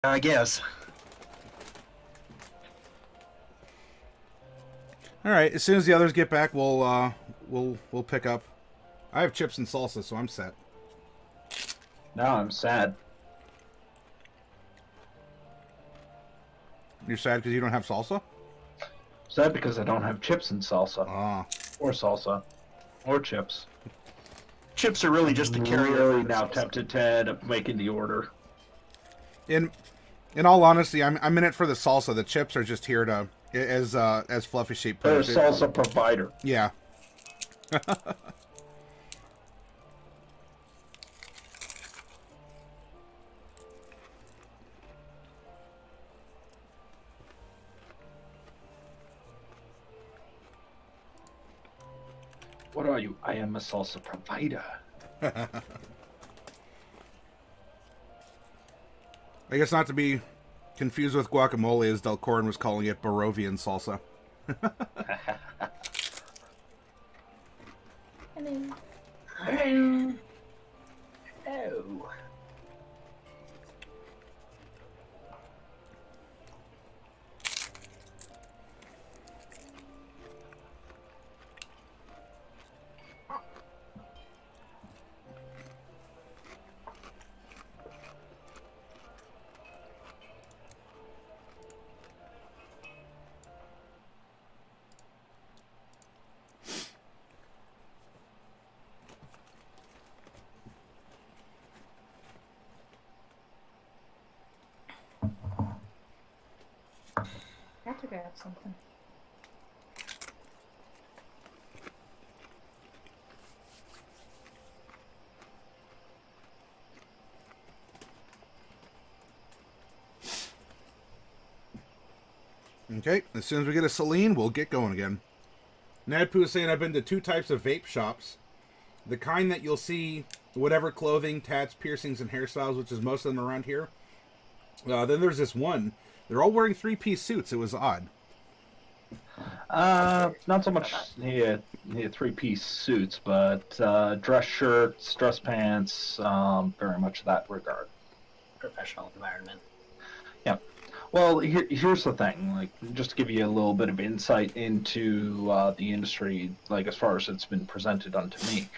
I guess. All right. As soon as the others get back, we'll pick up. I have chips and salsa, so I'm set. Now I'm sad. You're sad because you don't have salsa? Sad because I don't have chips and salsa. Ah. Or salsa. Or chips. Chips are really just a carrier. Really now tempted to end up making the order. In all honesty, I'm in it for the salsa. The chips are just here to as Fluffy Sheep put They're a salsa provider. Yeah. What are you? I am a salsa provider. I guess not to be confused with guacamole, as Del Corin was calling it Barovian salsa. Hello. Hello. Hello. I have to grab something. Okay, as soon as we get a Celine, we'll get going again. Nadpoo is saying I've been to 2 types of vape shops. The kind that you'll see whatever clothing, tats, piercings, and hairstyles, which is most of them around here. Then there's this one. They're all wearing 3-piece suits. It was odd. Not so much here 3-piece suits, but dress shirts, dress pants, very much that regard. Professional environment. Yeah. Well, here's the thing. Like, just to give you a little bit of insight into the industry, like as far as it's been presented unto me,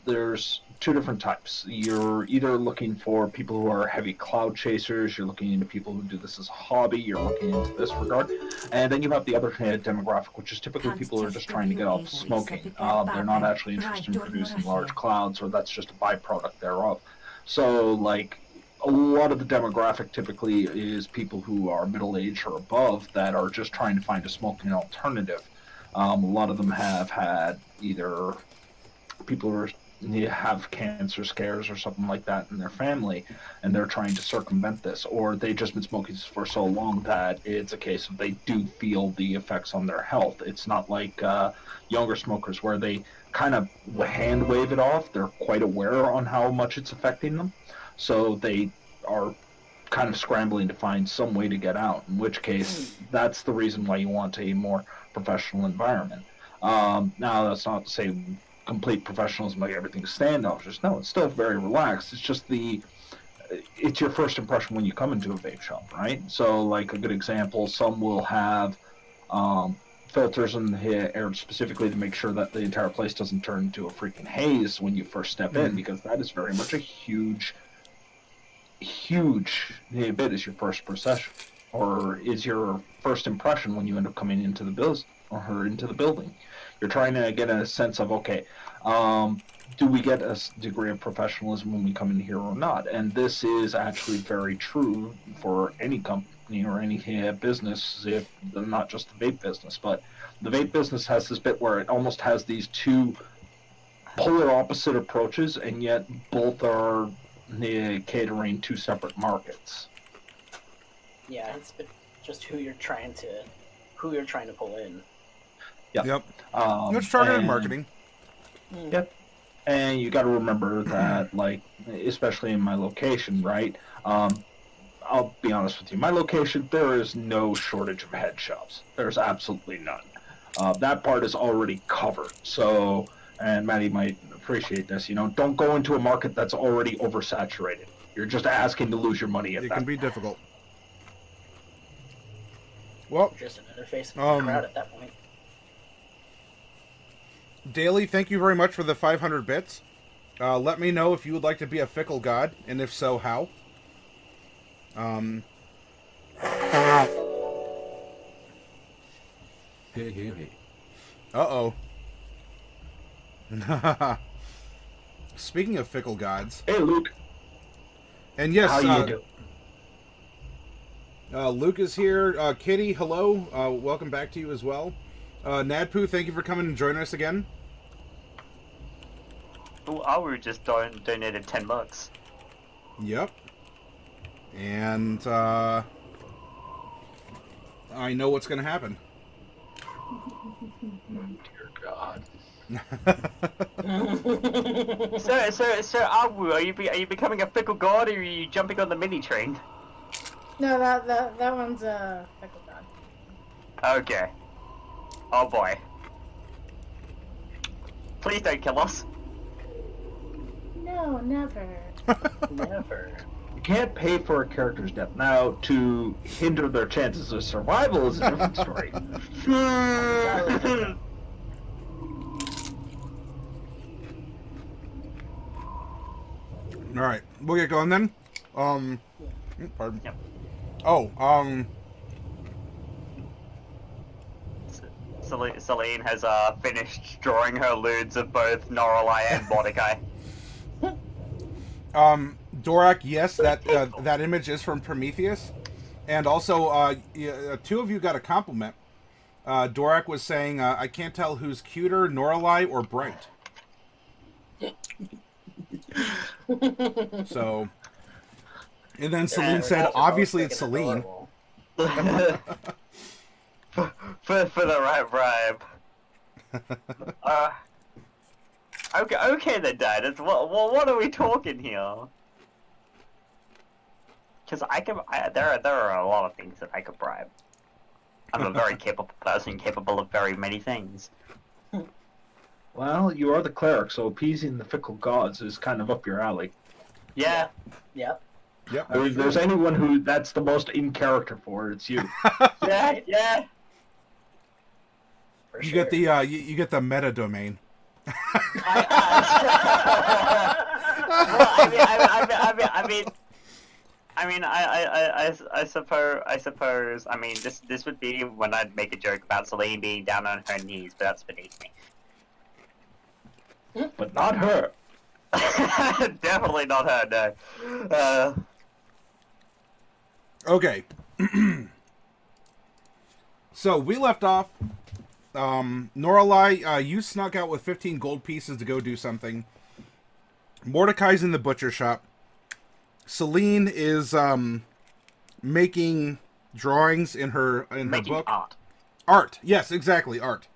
there's 2 different types. You're either looking for people who are heavy cloud chasers, you're looking into people who do this as a hobby, you're looking into this regard, and then you have the other demographic, which is typically people who are just trying to get off smoking. They're not actually interested in producing large clouds, or that's just a byproduct thereof. So, like, a lot of the demographic typically is people who are middle-aged or above that are just trying to find a smoking alternative. A lot of them have had either people who have cancer scares or something like that in their family, and they're trying to circumvent this, or they've just been smoking for so long that it's a case of they do feel the effects on their health. It's not like younger smokers where they kind of hand wave it off. They're quite aware on how much it's affecting them, so they are kind of scrambling to find some way to get out, in which case that's the reason why you want a more professional environment. Now, that's not to say complete professionalism, like everything's standoffish. No, it's still very relaxed. It's just it's your first impression when you come into a vape shop, right? So, like, a good example, some will have filters in the air specifically to make sure that the entire place doesn't turn into a freaking haze when you first step in, because that is very much a huge bit is your first procession, or is your first impression when you end up coming into the building. You're trying to get a sense of, okay, do we get a degree of professionalism when we come in here or not? And this is actually very true for any company or any business, if not just the vape business. But the vape business has this bit where it almost has these 2 polar opposite approaches, and yet both are catering 2 separate markets. Yeah, it's just who you're trying to pull in. Yep. It's targeted marketing. Yep. And you got to remember that, like, especially in my location, right? I'll be honest with you. My location, there is no shortage of head shops. There's absolutely none. That part is already covered. So, and Matty might appreciate this, don't go into a market that's already oversaturated. You're just asking to lose your money at It that can be difficult. Well, Just another face of the Um, crowd at that point. Daily, thank you very much for the 500 bits. Let me know if you would like to be a fickle god, and if so, how. Hey. Uh-oh. Speaking of fickle gods, Hey, Luke. and yes, How you do? Luke is here. Kitty, hello. Welcome back to you as well. Nadpoo, thank you for coming and joining us again. Oh, Awu just donated $10. Yep. And, I know what's going to happen. Dear God. So, Awu, are you becoming a fickle god, or are you jumping on the mini train? No, that one's a fickle god. Okay. Oh boy. Please don't kill us. No, never. Never. You can't pay for a character's death. Now, to hinder their chances of survival is a different story. All right, we'll get going then. Pardon. Yep. Oh, Celine has finished drawing her lewds of both Norelai and Mordecai. Dorak, yes, that image is from Prometheus, and also, two of you got a compliment. Dorak was saying, I can't tell who's cuter, Norelai or Bright. So, and then Celine said, obviously it's Celine. For the right bribe. Okay then, Dad. What are we talking here? Because there are a lot of things that I could bribe. I'm a very capable person, capable of very many things. Well, you are the cleric, so appeasing the fickle gods is kind of up your alley. Yeah. Yep. Yep. I mean, if there's anyone who that's the most in character for, it's you. Yeah. For You sure. get the you get the meta domain. I suppose. I mean, this would be when I'd make a joke about Celine being down on her knees, but that's beneath me. But not her. Definitely not her. No. Okay. So we left off. Norelai, you snuck out with 15 gold pieces to go do something. Mordecai's in the butcher shop. Celine is making drawings in her Making book. art. Yes, exactly, art.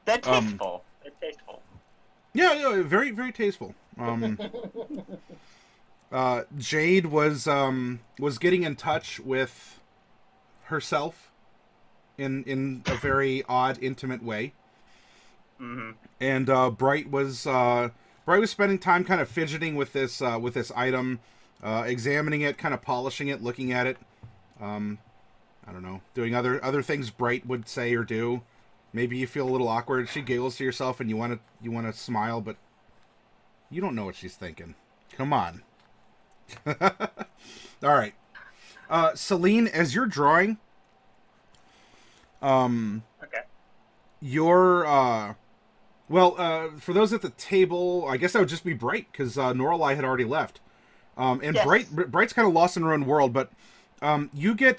They're tasteful. They're tasteful. Yeah, very, very tasteful. Jade was getting in touch with herself in a very odd, intimate way. Mm-hmm. And Bright was spending time kind of fidgeting with this item, examining it, kind of polishing it, looking at it. I don't know, doing other things Bright would say or do. Maybe you feel a little awkward. She giggles to yourself, and you want to smile, but you don't know what she's thinking. Come on. All right, Celine, as you're drawing, Okay. you're for those at the table, I guess that would just be Bright, because Norelai had already left. And Yes. Bright's kind of lost in her own world, but you get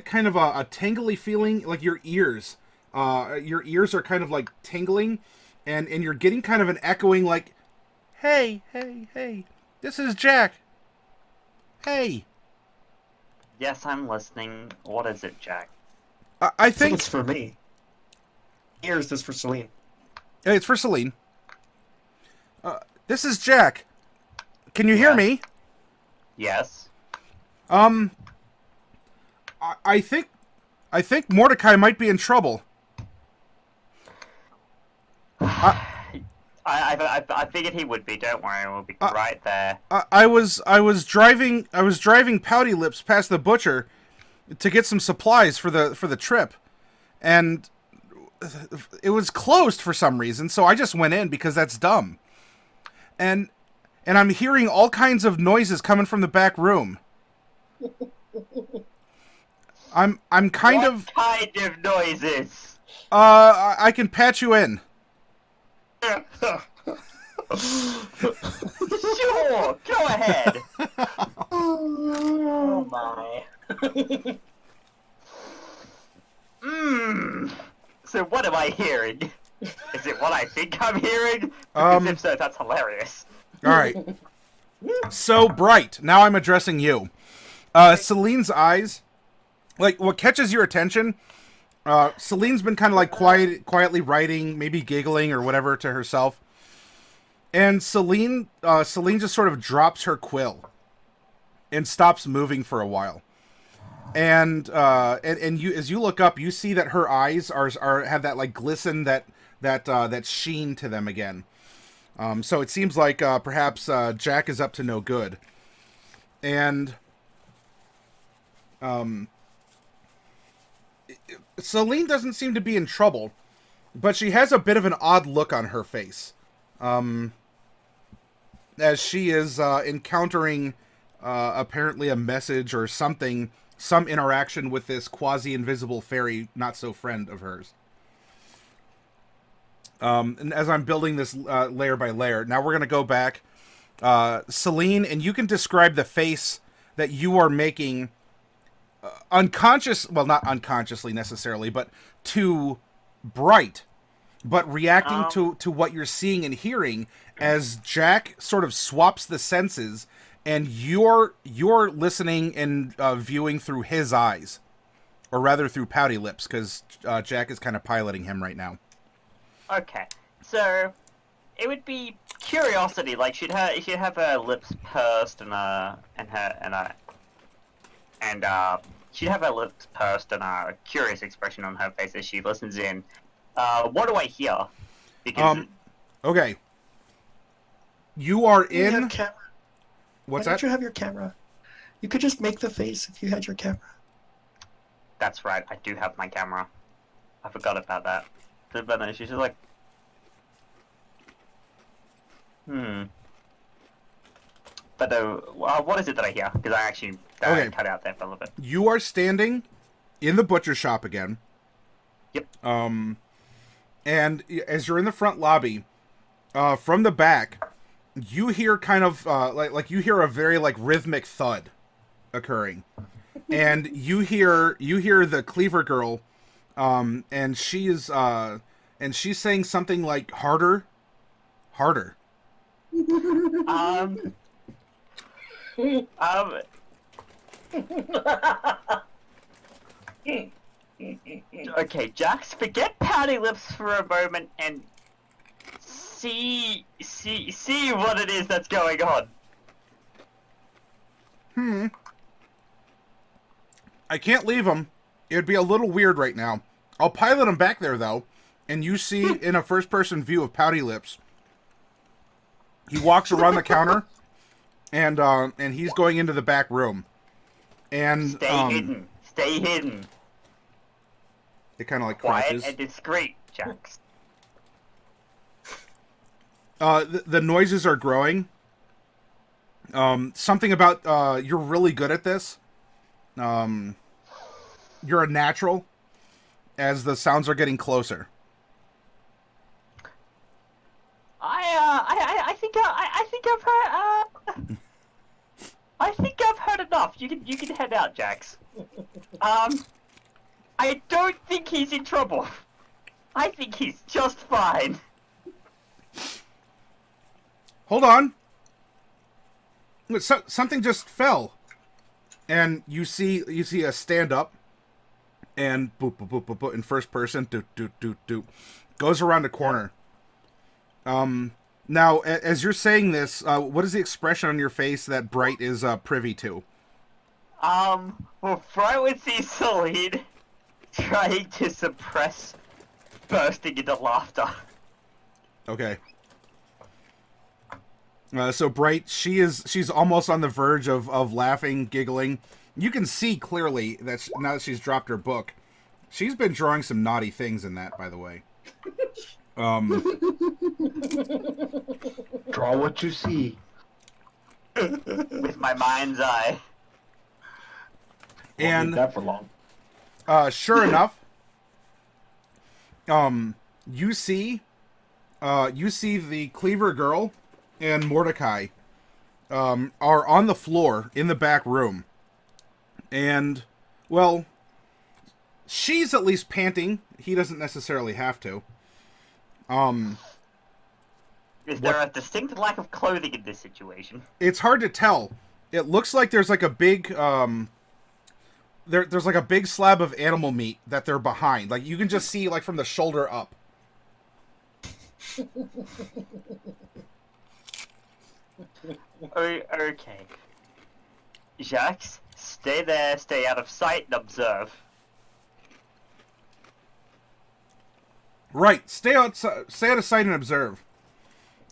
kind of a tingly feeling, like your ears are kind of like tingling, and you're getting kind of an echoing, like, hey, this is Jack. Hey. Yes, I'm listening. What is it, Jack? I think it's for me. Here's this for Celine. it's for Celine. This is Jack. Can you hear me? Yes. I think Mordecai might be in trouble. I figured he would be. Don't worry, we'll be right there. I was driving Pouty Lips past the butcher to get some supplies for the trip, and it was closed for some reason. So I just went in because that's dumb. And I'm hearing all kinds of noises coming from the back room. I'm kind of. What kind of noises? I can patch you in. Sure, go ahead. Oh my. So what am I hearing? Is it what I think I'm hearing? Because if so, that's hilarious. All right. So, Bright, now I'm addressing you. Celine's eyes, like, what catches your attention, Celine's been kind of like quietly writing, maybe giggling or whatever to herself. And Celine just sort of drops her quill and stops moving for a while. And you, as you look up, you see that her eyes have that like glisten, that sheen to them again. So it seems like perhaps Jack is up to no good. And Celine doesn't seem to be in trouble, but she has a bit of an odd look on her face. As she is encountering apparently a message or something, some interaction with this quasi-invisible fairy not-so-friend of hers. And as I'm building this layer by layer, now we're going to go back. Celine, and you can describe the face that you are making well, not unconsciously necessarily, but to Bright, but reacting to what you're seeing and hearing as Jack sort of swaps the senses, and you're listening and viewing through his eyes, or rather through Pouty Lips, because Jack is kind of piloting him right now. Okay, so it would be curiosity. Like she'd have her lips pursed and she'd have her lips pursed and a curious expression on her face as she listens in. What do I hear? Because okay, you are You in. have camera. What's Why that? don't you have your camera? You could just make the face if you had your camera. that's right. I do have my camera. I forgot about that. But then she's just like, But what is it that I hear? Because I actually Okay. cut out there for a little bit. You are standing in the butcher shop again. Yep. And as you're in the front lobby, from the back, you hear kind of like you hear a very like rhythmic thud occurring, and you hear the Cleaver girl, and she's saying something like harder. Okay, Jax, forget Pouty Lips for a moment and see what it is that's going on. I can't leave him. It'd be a little weird right now. I'll pilot him back there though, and you see in a first-person view of Pouty Lips. He walks around the counter, and he's going into the back room. And Stay hidden. It kind of like Quiet crouches. and discreet, Jax. The noises are growing. Something about you're really good at this. You're a natural as the sounds are getting closer. I think I've heard. I think I've heard enough. You can head out, Jax. I don't think he's in trouble. I think he's just fine. Hold on. Something just fell, and you see a stand up, and boop boop boop boop boop in first person. Doot doot doot doot. Goes around a corner. Now, as you're saying this, what is the expression on your face that Bright is privy to? Well, Bright would see Celine trying to suppress bursting into laughter. Okay. So Bright, she's almost on the verge of laughing, giggling. You can see clearly that now that she's dropped her book, she's been drawing some naughty things in that, by the way. Draw what you see. With my mind's eye. Won't And need that for long. sure enough, you see the Cleaver Girl and Mordecai are on the floor in the back room. And, well, she's at least panting. He doesn't necessarily have to. Is there a distinct lack of clothing in this situation? It's hard to tell. It looks like there's like a big there's like a big slab of animal meat that they're behind. Like you can just see like from the shoulder up. Okay. Jacques, stay there, stay out of sight, and observe. Right. Stay out of sight and observe.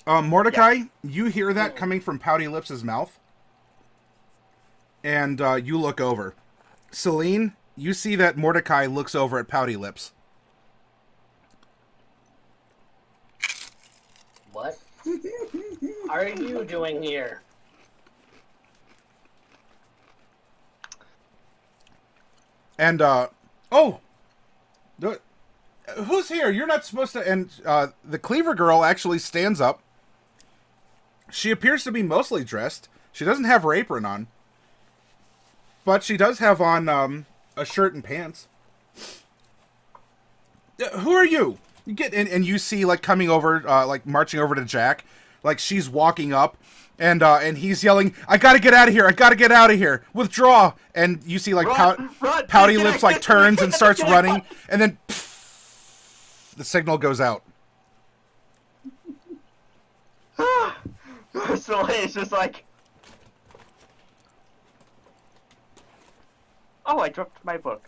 Mordecai, you hear that coming from Pouty Lips' mouth. And you look over. Celine, you see that Mordecai looks over at Pouty Lips. What are you doing here? And, who's here? You're not supposed to... And the Cleaver Girl actually stands up. She appears to be mostly dressed. She doesn't have her apron on. But she does have on a shirt and pants. Who are you? You get and you see like coming over, like marching over to Jack, like she's walking up, and he's yelling, "I gotta get out of here! I gotta get out of here! Withdraw!" And you see like Pouty Lips like turns and starts running, and then pff, the signal goes out. So it's just like, oh, I dropped my book.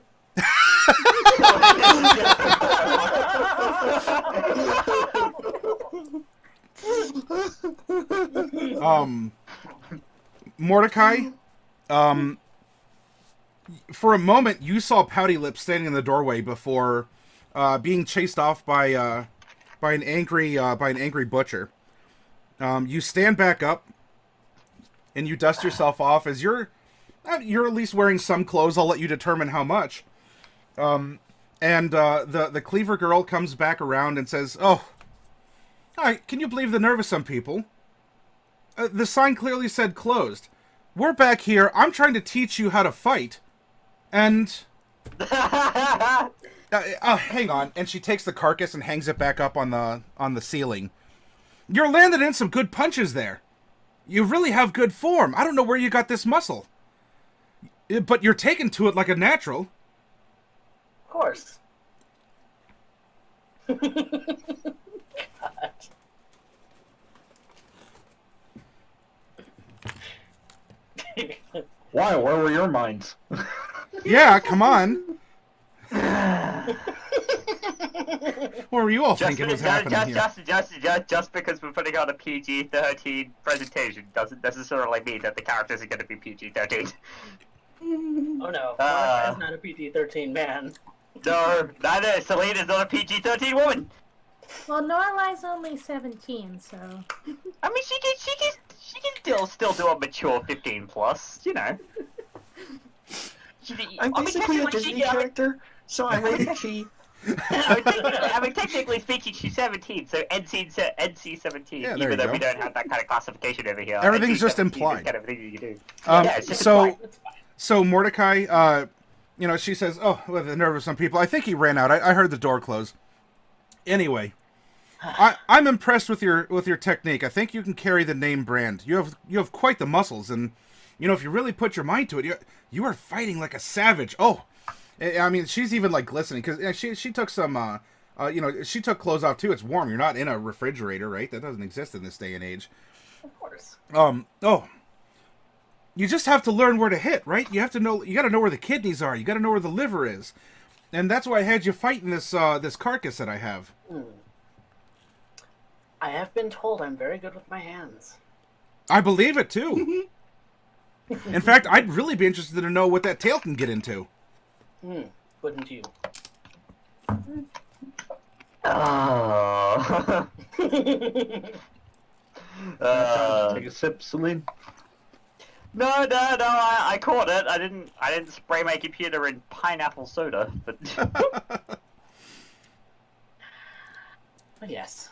Mordecai, for a moment you saw Pouty Lips standing in the doorway before being chased off by an angry butcher. You stand back up and you dust yourself off as you're at least wearing some clothes. I'll let you determine how much. And the Cleaver Girl comes back around and says, "Oh, hi, can you believe the nerve of some people? The sign clearly said closed. We're back here. I'm trying to teach you how to fight. And... hang on." And she takes the carcass and hangs it back up on the ceiling. "You're landing in some good punches there. You really have good form. I don't know where you got this muscle. But you're taking to it like a natural." Of course. God. Why? Where were your minds? Yeah, come on. What were you all thinking was happening here? Just because we're putting on a PG-13 presentation doesn't necessarily mean that the characters are going to be PG-13. Oh no, Mordecai's not a PG-13 man. No, neither. Celine is not a PG-13 woman. Well, Norlai's only 17, so. I mean, she can still do a mature 15 plus, you know. I'm basically a Disney character, so I'm rated G. I mean, technically speaking, she's 17, so NC-17, Yeah, even though go. we don't have that kind of classification over here. Everything's just NC-17 implied. is kind of thing you do. It's just so, implied. so Mordecai, she says, "Oh, well, the nerve of some people. I think he ran out. I heard the door close. Anyway, I'm impressed with your technique. I think you can carry the name brand. You have quite the muscles, and if you really put your mind to it, you are fighting like a savage. Oh, I mean, she's even like glistening because she took some, she took clothes off too. It's warm. You're not in a refrigerator, right? That doesn't exist in this day and age. Of course. Oh, you just have to learn where to hit, right? You got to know where the kidneys are. You got to know where the liver is, and that's why I had you fighting this carcass that I have." I have been told I'm very good with my hands. I believe it, too. In fact, I'd really be interested to know what that tail can get into. Wouldn't you? Oh. Take a sip, Celine. No, I caught it. I didn't spray my computer in pineapple soda, but Yes.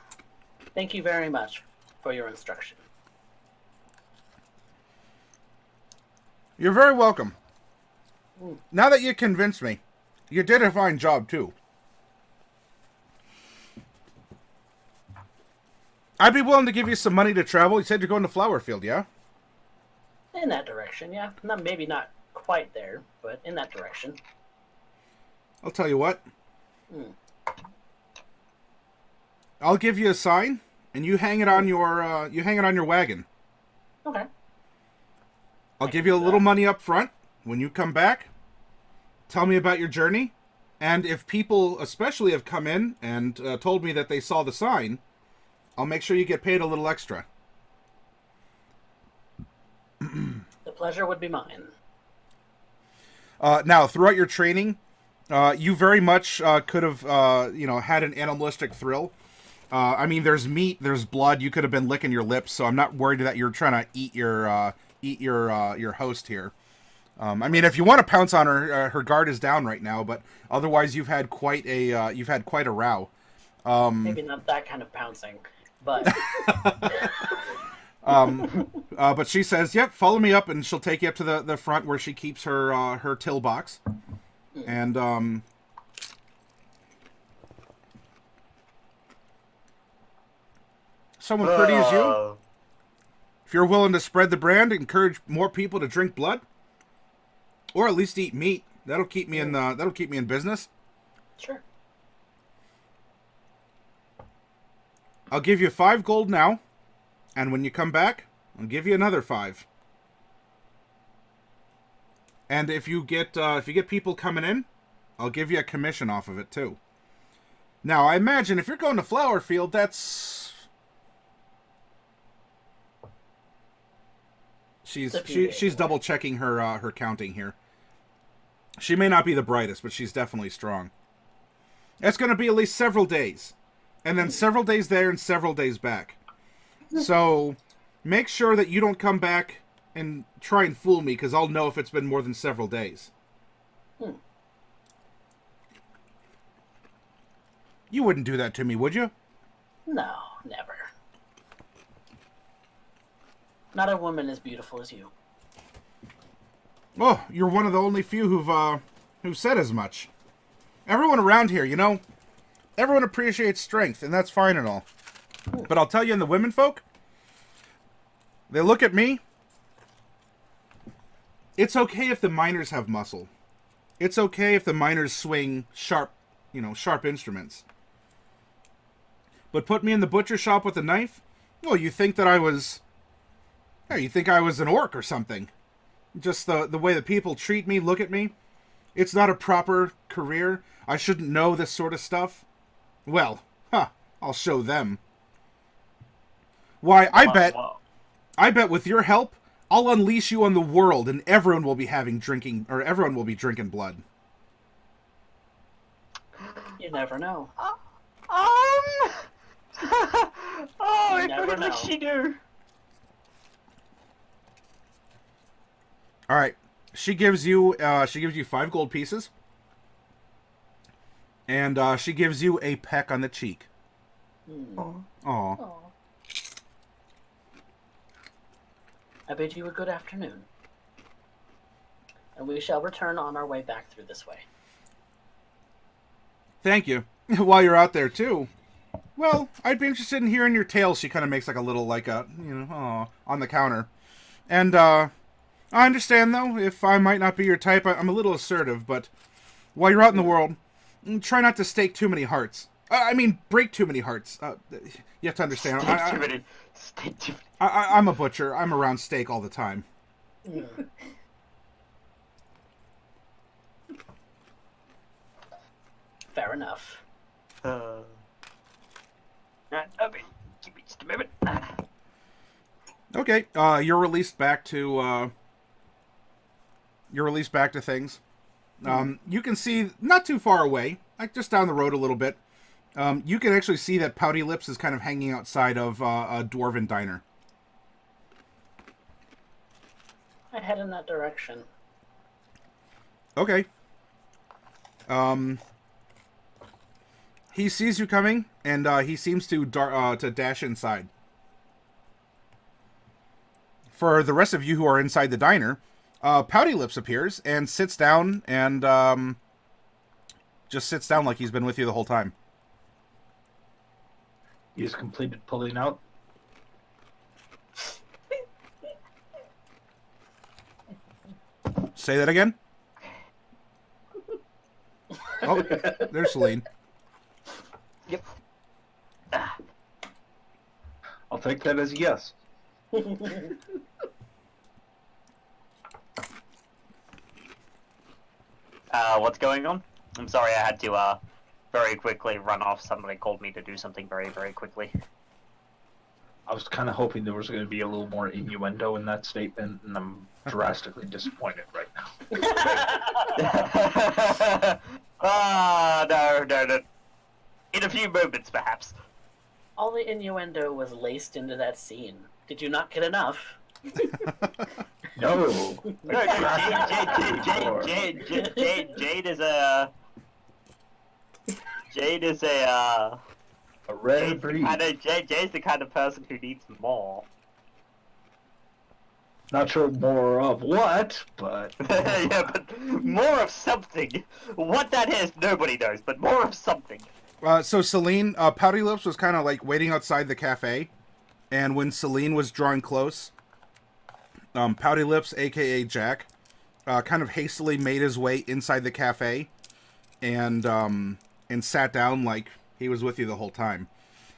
Thank you very much for your instruction. You're very welcome. Now that you convinced me, you did a fine job, too. I'd be willing to give you some money to travel. You said you're going to Flowerfield, yeah? In that direction, yeah. Maybe not quite there, but in that direction. I'll tell you what. I'll give you a sign, and you hang it on your wagon. Okay. I'll give you a little money up front. When you come back, tell me about your journey. And if people especially have come in and told me that they saw the sign, I'll make sure you get paid a little extra. The pleasure would be mine. Now, throughout your training, you very much could have, had an animalistic thrill. I mean, there's meat, there's blood. You could have been licking your lips, so I'm not worried that you're trying to eat your host here. I mean, if you want to pounce on her, her guard is down right now. But otherwise, you've had quite a row. Maybe not that kind of pouncing, but but she says, "Yep, follow me up," and she'll take you up to the front where she keeps her till box, and someone pretty as you. If you're willing to spread the brand, encourage more people to drink blood, or at least eat meat, that'll keep me in business. sure. I'll give you 5 gold now, and when you come back, I'll give you another 5. And if you get people coming in, I'll give you a commission off of it too. Now, I imagine if you're going to Flowerfield, that's she's double checking her counting here. She may not be the brightest, but she's definitely strong. That's going to be at least several days. And then several days there and several days back. So, make sure that you don't come back and try and fool me, because I'll know if it's been more than several days. You wouldn't do that to me, would you? No, never. Not a woman as beautiful as you. Oh, you're one of the only few who've said as much. Everyone around here, everyone appreciates strength, and that's fine and all. But I'll tell you, in the women folk, they look at me. It's okay if the miners have muscle. It's okay if the miners swing sharp instruments. But put me in the butcher shop with a knife? Well, you think I was an orc or something. Just the way that people treat me, look at me. It's not a proper career. I shouldn't know this sort of stuff. Well, I'll show them. Why, I bet with your help, I'll unleash you on the world, and everyone will be drinking blood. You never know. What did she do? All right, she gives you 5 gold pieces, and she gives you a peck on the cheek. Aw. I bid you a good afternoon. And we shall return on our way back through this way. Thank you. While you're out there, too. Well, I'd be interested in hearing your tale. She kind of makes like a little, on the counter. And, I understand, though, if I might not be your type, I'm a little assertive, but while you're out in the world, try not to stake too many hearts. Break too many hearts. You have to understand. I'm a butcher. I'm around steak all the time. Fair enough. Okay, give me just a moment. Okay, you're released back to things. You can see not too far away, like just down the road a little bit. You can actually see that Pouty Lips is kind of hanging outside of a dwarven diner. I head in that direction. Okay. He sees you coming, and he seems to dash inside. For the rest of you who are inside the diner, Pouty Lips appears and sits down and just sits down like he's been with you the whole time. He's completed pulling out. Say that again? Oh, there's Celine. Yep. I'll take that as a yes. What's going on? I'm sorry, I had to very quickly run off. Somebody called me to do something very, very quickly. I was kind of hoping there was going to be a little more innuendo in that statement, and I'm drastically disappointed right now. No. In a few moments, perhaps. All the innuendo was laced into that scene. Did you not get enough? No. No, Jade is a... A rare breed. I know Jade's the kind of person who needs more. Not sure more of what, but... Yeah, but more of something. What that is, nobody knows, but more of something. So Celine, Pouty Lips was kind of like waiting outside the cafe, and when Celine was drawing close, Pouty Lips, aka Jack, kind of hastily made his way inside the cafe, and sat down like he was with you the whole time.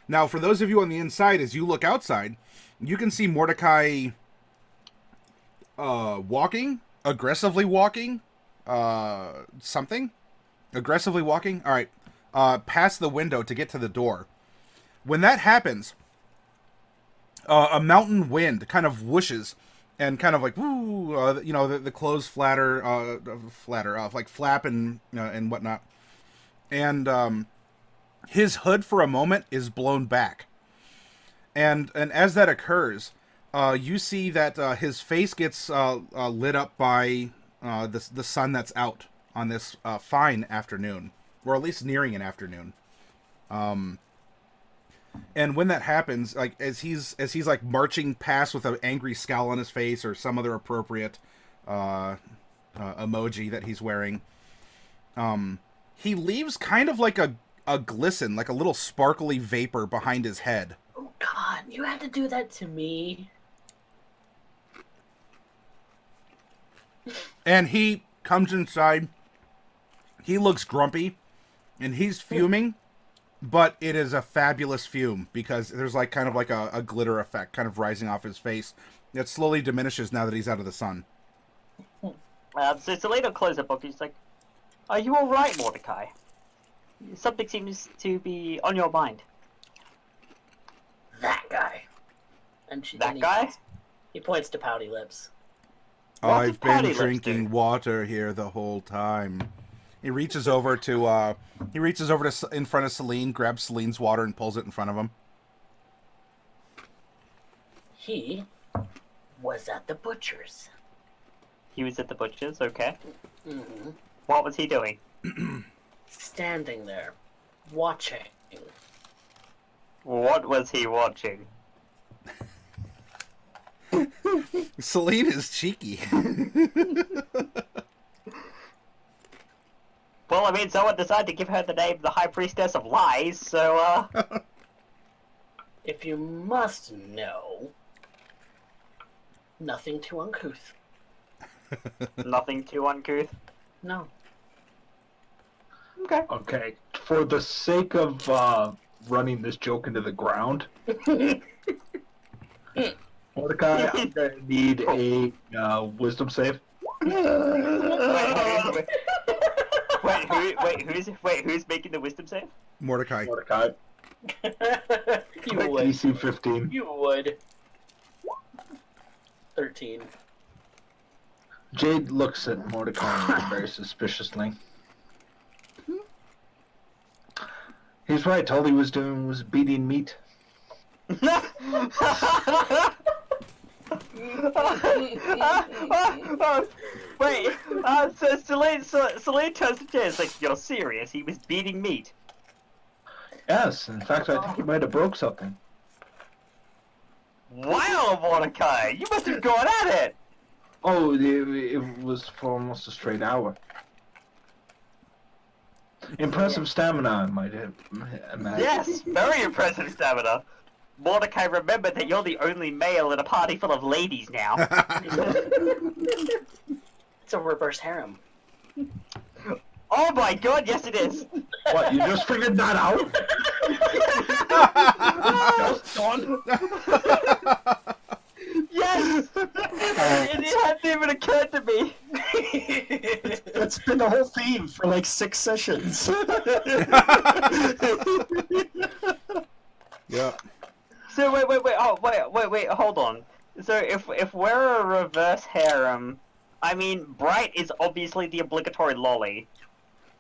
Now, for those of you on the inside, as you look outside, you can see Mordecai aggressively walking, aggressively walking. All right. Past the window to get to the door. When that happens, a mountain wind kind of whooshes and kind of like woo, the clothes flatter, like flap and whatnot. And his hood for a moment is blown back. And as that occurs, you see that his face gets lit up by the sun that's out on this fine afternoon. Or at least nearing an afternoon. And when that happens, like as he's like marching past with an angry scowl on his face or some other appropriate emoji that he's wearing, he leaves kind of like a glisten, like a little sparkly vapor behind his head. Oh God, you had to do that to me. And he comes inside. He looks grumpy. And he's fuming, but it is a fabulous fume because there's like kind of like a glitter effect kind of rising off his face that slowly diminishes now that he's out of the sun. So Selena closes the book and she's like, "Are you all right, Mordecai? Something seems to be on your mind." That guy. And That guy? He points to Pouty Lips. What did I've Pouty been Lips drinking do? water here the whole time. He reaches over to in front of Celine, grabs Celine's water and pulls it in front of him. He was at the butcher's. He was at the butcher's, okay. Mm-hmm. What was he doing? Standing there, watching. What was he watching? Celine is cheeky. Well, I mean, someone decided to give her the name the High Priestess of Lies, so, If you must know, nothing too uncouth. nothing too uncouth. No. Okay. Okay, for the sake of running this joke into the ground, Mordecai, I'm gonna need a wisdom save. Who's making the wisdom save? Mordecai. Mordecai, You would. DC 15. You would. 13. Jade looks at Mordecai very suspiciously. He's right. All he was doing was beating meat. Wait, so Celine turns to Jay. It's like, you're serious? He was beating meat. Yes, in fact, I think he might have broke something. Wow, Mordecai, you must have gone at it. Oh, it was for almost a straight hour. Impressive stamina, I might have imagine. Yes, very impressive stamina. Mordecai, remember that you're the only male in a party full of ladies now. It's a reverse harem. Oh my god, yes it is. What, you just figured that out? Just done? Yes! It hadn't even occurred to me. That's been the whole theme for like 6 sessions. Yeah. So wait, hold on. So if we're a reverse harem, I mean, Bright is obviously the obligatory lolly.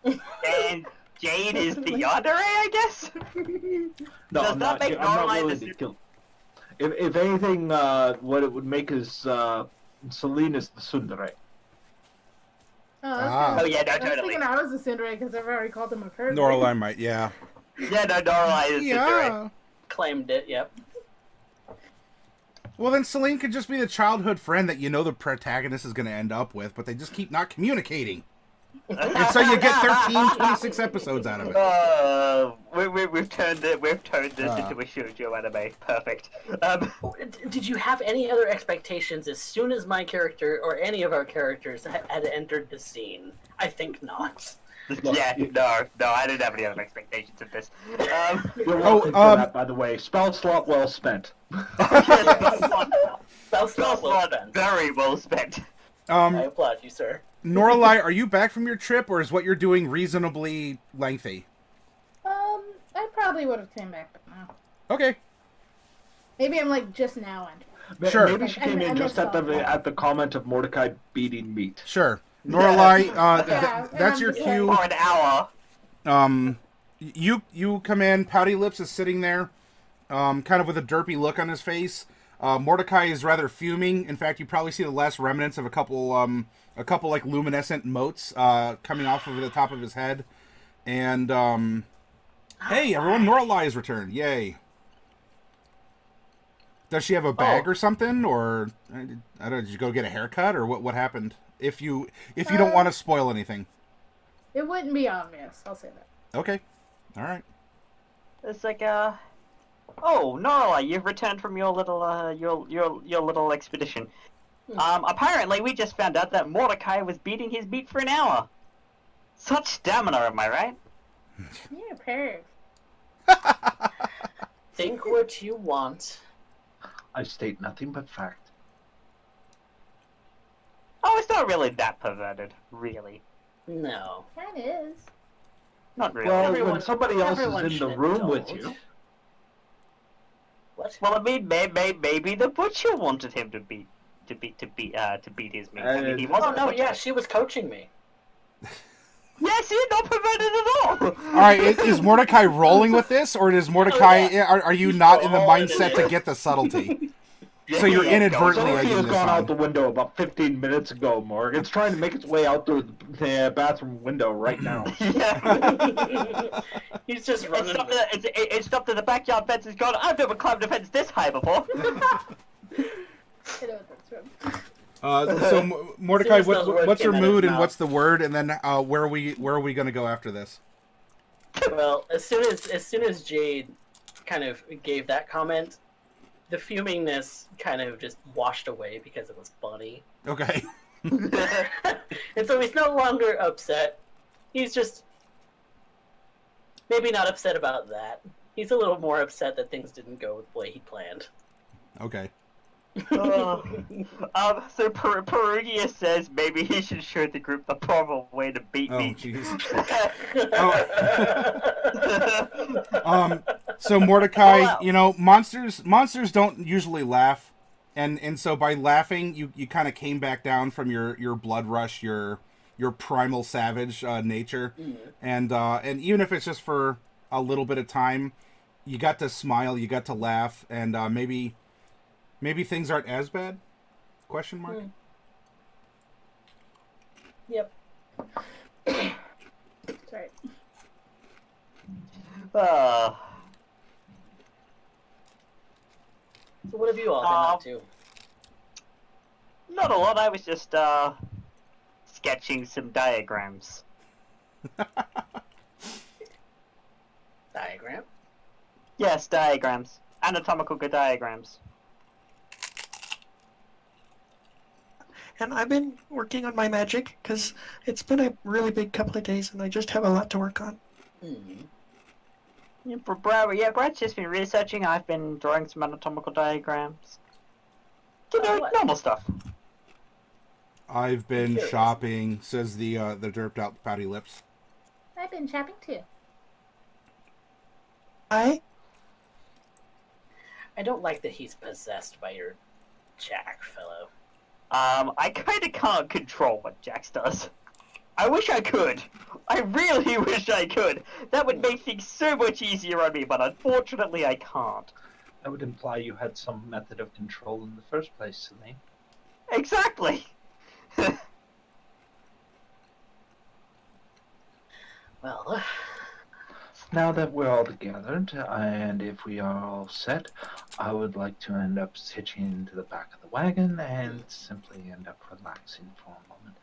And Jade is the yandere, I guess? No, Does I'm that not, make I'm not Norlight willing the to kill. If anything, what it would make is Celine is the tsundere. Oh yeah, no, I was totally. thinking I was a Cinderella because I've already called him a pervert. Norlai might, yeah. Yeah, no, Norlight is Cinderella. Claimed it, yep. Well, then Celine could just be the childhood friend that you know the protagonist is going to end up with, but they just keep not communicating. And so you get 13, 26 episodes out of it. We've turned this into a shoujo anime. Perfect. Did you have any other expectations as soon as my character or any of our characters had entered the scene? I think not. Yeah, no, I didn't have any other expectations of this. You're welcome for that, by the way. Spell slot well spent. Spell slot well spent. Very well spent. I applaud you, sir. Norlai, are you back from your trip, or is what you're doing reasonably lengthy? I probably would have came back by now. Okay. Maybe I'm like just now entering. Sure. Maybe she came in just at the comment of Mordecai beating meat. Sure. Norlai, Yeah, that's your cue. For an hour. You come in. Pouty Lips is sitting there, kind of with a derpy look on his face. Mordecai is rather fuming. In fact, you probably see the last remnants of a couple like luminescent motes coming off of the top of his head. And hey, everyone! Norlai is returned. Yay! Does she have a bag or something, or I don't know? Did you go get a haircut, or what happened? If you don't want to spoil anything, It wouldn't be obvious. I'll say that. okay, all right. It's like oh, Norlai, you've returned from your little your little expedition. Apparently we just found out that Mordecai was beating his meat for an hour. Such stamina, am I right? Yeah, perv. Think what you want. I state nothing but fact. Oh, it's not really that perverted, really. No. That is. Not really. Well, when somebody else is everyone in the should room with indulge. you, What? Well, I mean, maybe the butcher wanted him to beat his meat. I mean, he Oh wasn't. no, the butcher. yeah, she was coaching me. Yes, he's not perverted at all. All right, is Mordecai rolling with this, or is Mordecai? Oh, yeah. Are you not in the Oh, it mindset to is. get the subtlety? Yeah, So you're yeah, inadvertently Sophie egging has this gone on. out the window about 15 minutes ago, Morg. It's trying to make its way out through the bathroom window right now. Yeah. He's just running. It stopped at the backyard fence. It's gone. I've never climbed a fence this high before. So Mordecai, As soon as those words what's your came out of mood his and mouth. what's the word, and then where are we going to go after this? Well, as soon as Jade kind of gave that comment, the fumingness kind of just washed away because it was funny. Okay. And so he's no longer upset. He's just maybe not upset about that. He's a little more upset that things didn't go the way he planned. Okay. So Perugia says maybe he should show the group the proper way to beat Oh, me. jeez. So Mordecai, Wow. you know, monsters don't usually laugh. And so by laughing, you kind of came back down from your blood rush, your primal savage nature, and even if it's just for a little bit of time, you got to smile, you got to laugh, and maybe things aren't as bad? Question mark. Yep. That's right. So what have you all been up to? Not a lot. I was just sketching some diagrams. Diagram? Yes, diagrams. Anatomical diagrams. And I've been working on my magic because it's been a really big couple of days, and I just have a lot to work on. Yeah, Brad's just been researching. I've been drawing some anatomical diagrams. Normal stuff. I've been shopping, says the derped out pouty lips. I've been shopping too. I don't like that he's possessed by your Jack fellow. I kind of can't control what Jax does. I wish I could. I really wish I could. That would make things so much easier on me, but unfortunately I can't. That would imply you had some method of control in the first place, Celine. Exactly. Well, Now that we're all together, and if we are all set, I would like to end up hitching into the back of the wagon and simply end up relaxing for a moment.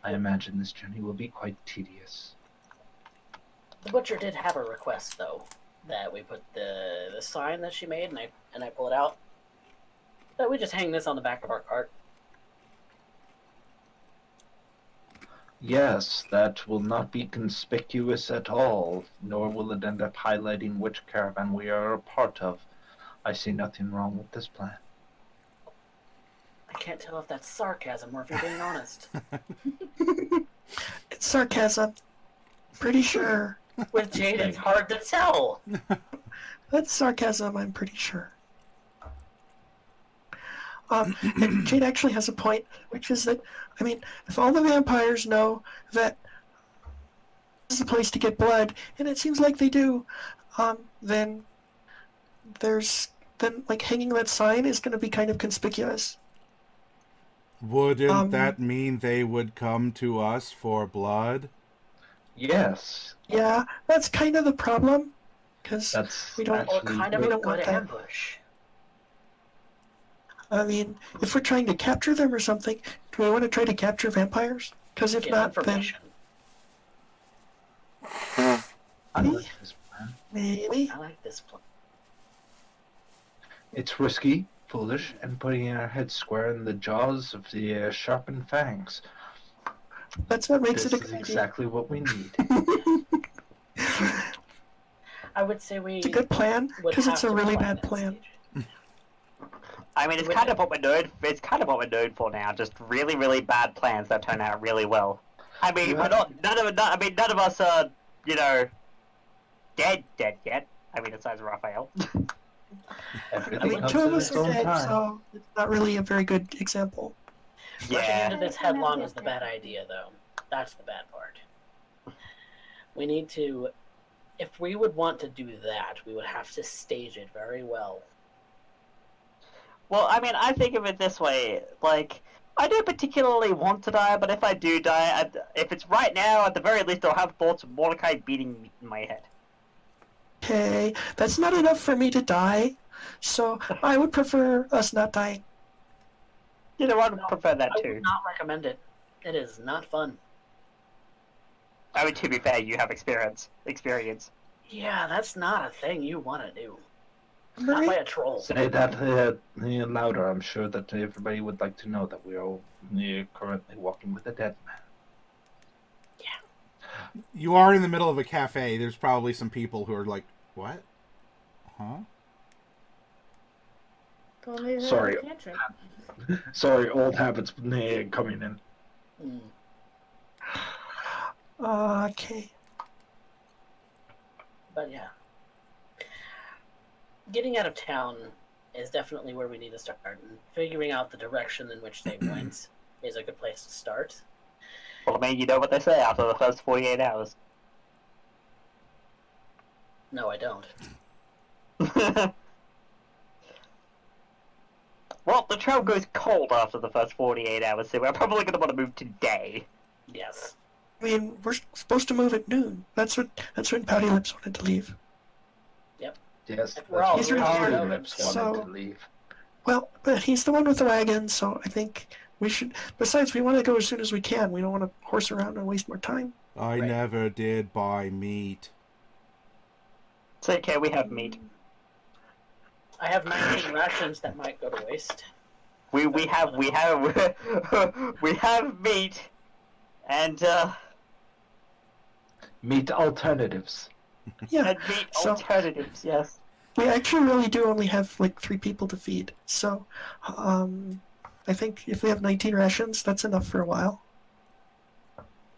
I imagine this journey will be quite tedious. the butcher did have a request, though, that we put the sign that she made, and I pull it out, that we just hang this on the back of our cart. Yes, that will not be conspicuous at all, nor will it end up highlighting which caravan we are a part of. I see nothing wrong with this plan. I can't tell if that's sarcasm or if you're being honest. it's sarcasm. Pretty sure. With Jade, it's hard to tell. That's sarcasm, I'm pretty sure. And Jade actually has a point, which is that, I mean, if all the vampires know that this is a place to get blood, and it seems like they do, then like hanging that sign is going to be kind of conspicuous. Wouldn't that mean they would come to us for blood? Yes. Yeah, that's kind of the problem, because we don't. Or kind of we a don't want good that. ambush. I mean, if we're trying to capture them or something, do we want to try to capture vampires? Because if Get not, then information. I like this plan. maybe. I like this plan. It's risky, foolish, and putting our heads square in the jaws of the sharpened fangs. That's what makes This it a is good idea. exactly what we need. I would say we. It's a good plan, would because it's have a to really plan bad that plan. stage. I mean, it's kind of what we're known. It's kind of what we're known for now. Just really, really bad plans that turn out really well. I mean, we're not. None of us are, dead yet. I mean, besides Raphael. Everything I mean, comes two of in us its are own dead, time. so it's not really a very good example. Rushing Yeah. into this headlong is the bad idea, though. That's the bad part. We need to. If we would want to do that, we would have to stage it very well. Well, I mean, I think of it this way. Like, I don't particularly want to die, but if I do die, if it's right now, at the very least, I'll have thoughts of Mordecai beating me in my head. Okay, that's not enough for me to die, so I would prefer us not dying. I would prefer that I too. would not recommend it. It is not fun. I mean, to be fair, you have experience. Yeah, that's not a thing you want to do. Marie? Not by a troll. Say that louder. I'm sure that everybody would like to know that we are currently walking with a dead man. You are in the middle of a cafe. There's probably some people who are like, "What? Huh?" Told me that Sorry. I can't drink. Sorry, old habits coming in. Okay. But yeah. Getting out of town is definitely where we need to start. And figuring out the direction in which they went is a good place to start. Well, I mean, you know what they say after the first 48 hours. No, I don't. Well, the trail goes cold after the first 48 hours, so we're probably going to want to move today. Yes. I mean, we're supposed to move at noon. That's when Pouty Lips wanted to leave. Yes, If we're all that's really what here, Pouty Lips wanted so- to leave. Well, but he's the one with the wagon, so I think we should. Besides, we want to go as soon as we can. We don't want to horse around and waste more time. I Right. never did buy meat. It's okay, we have meat. I have 19 rations that might go to waste. We have we have meat, and Meat alternatives. Yeah, and meat so- alternatives. Yes. we actually really do only have like 3 people to feed. So, I think if we have 19 rations, that's enough for a while.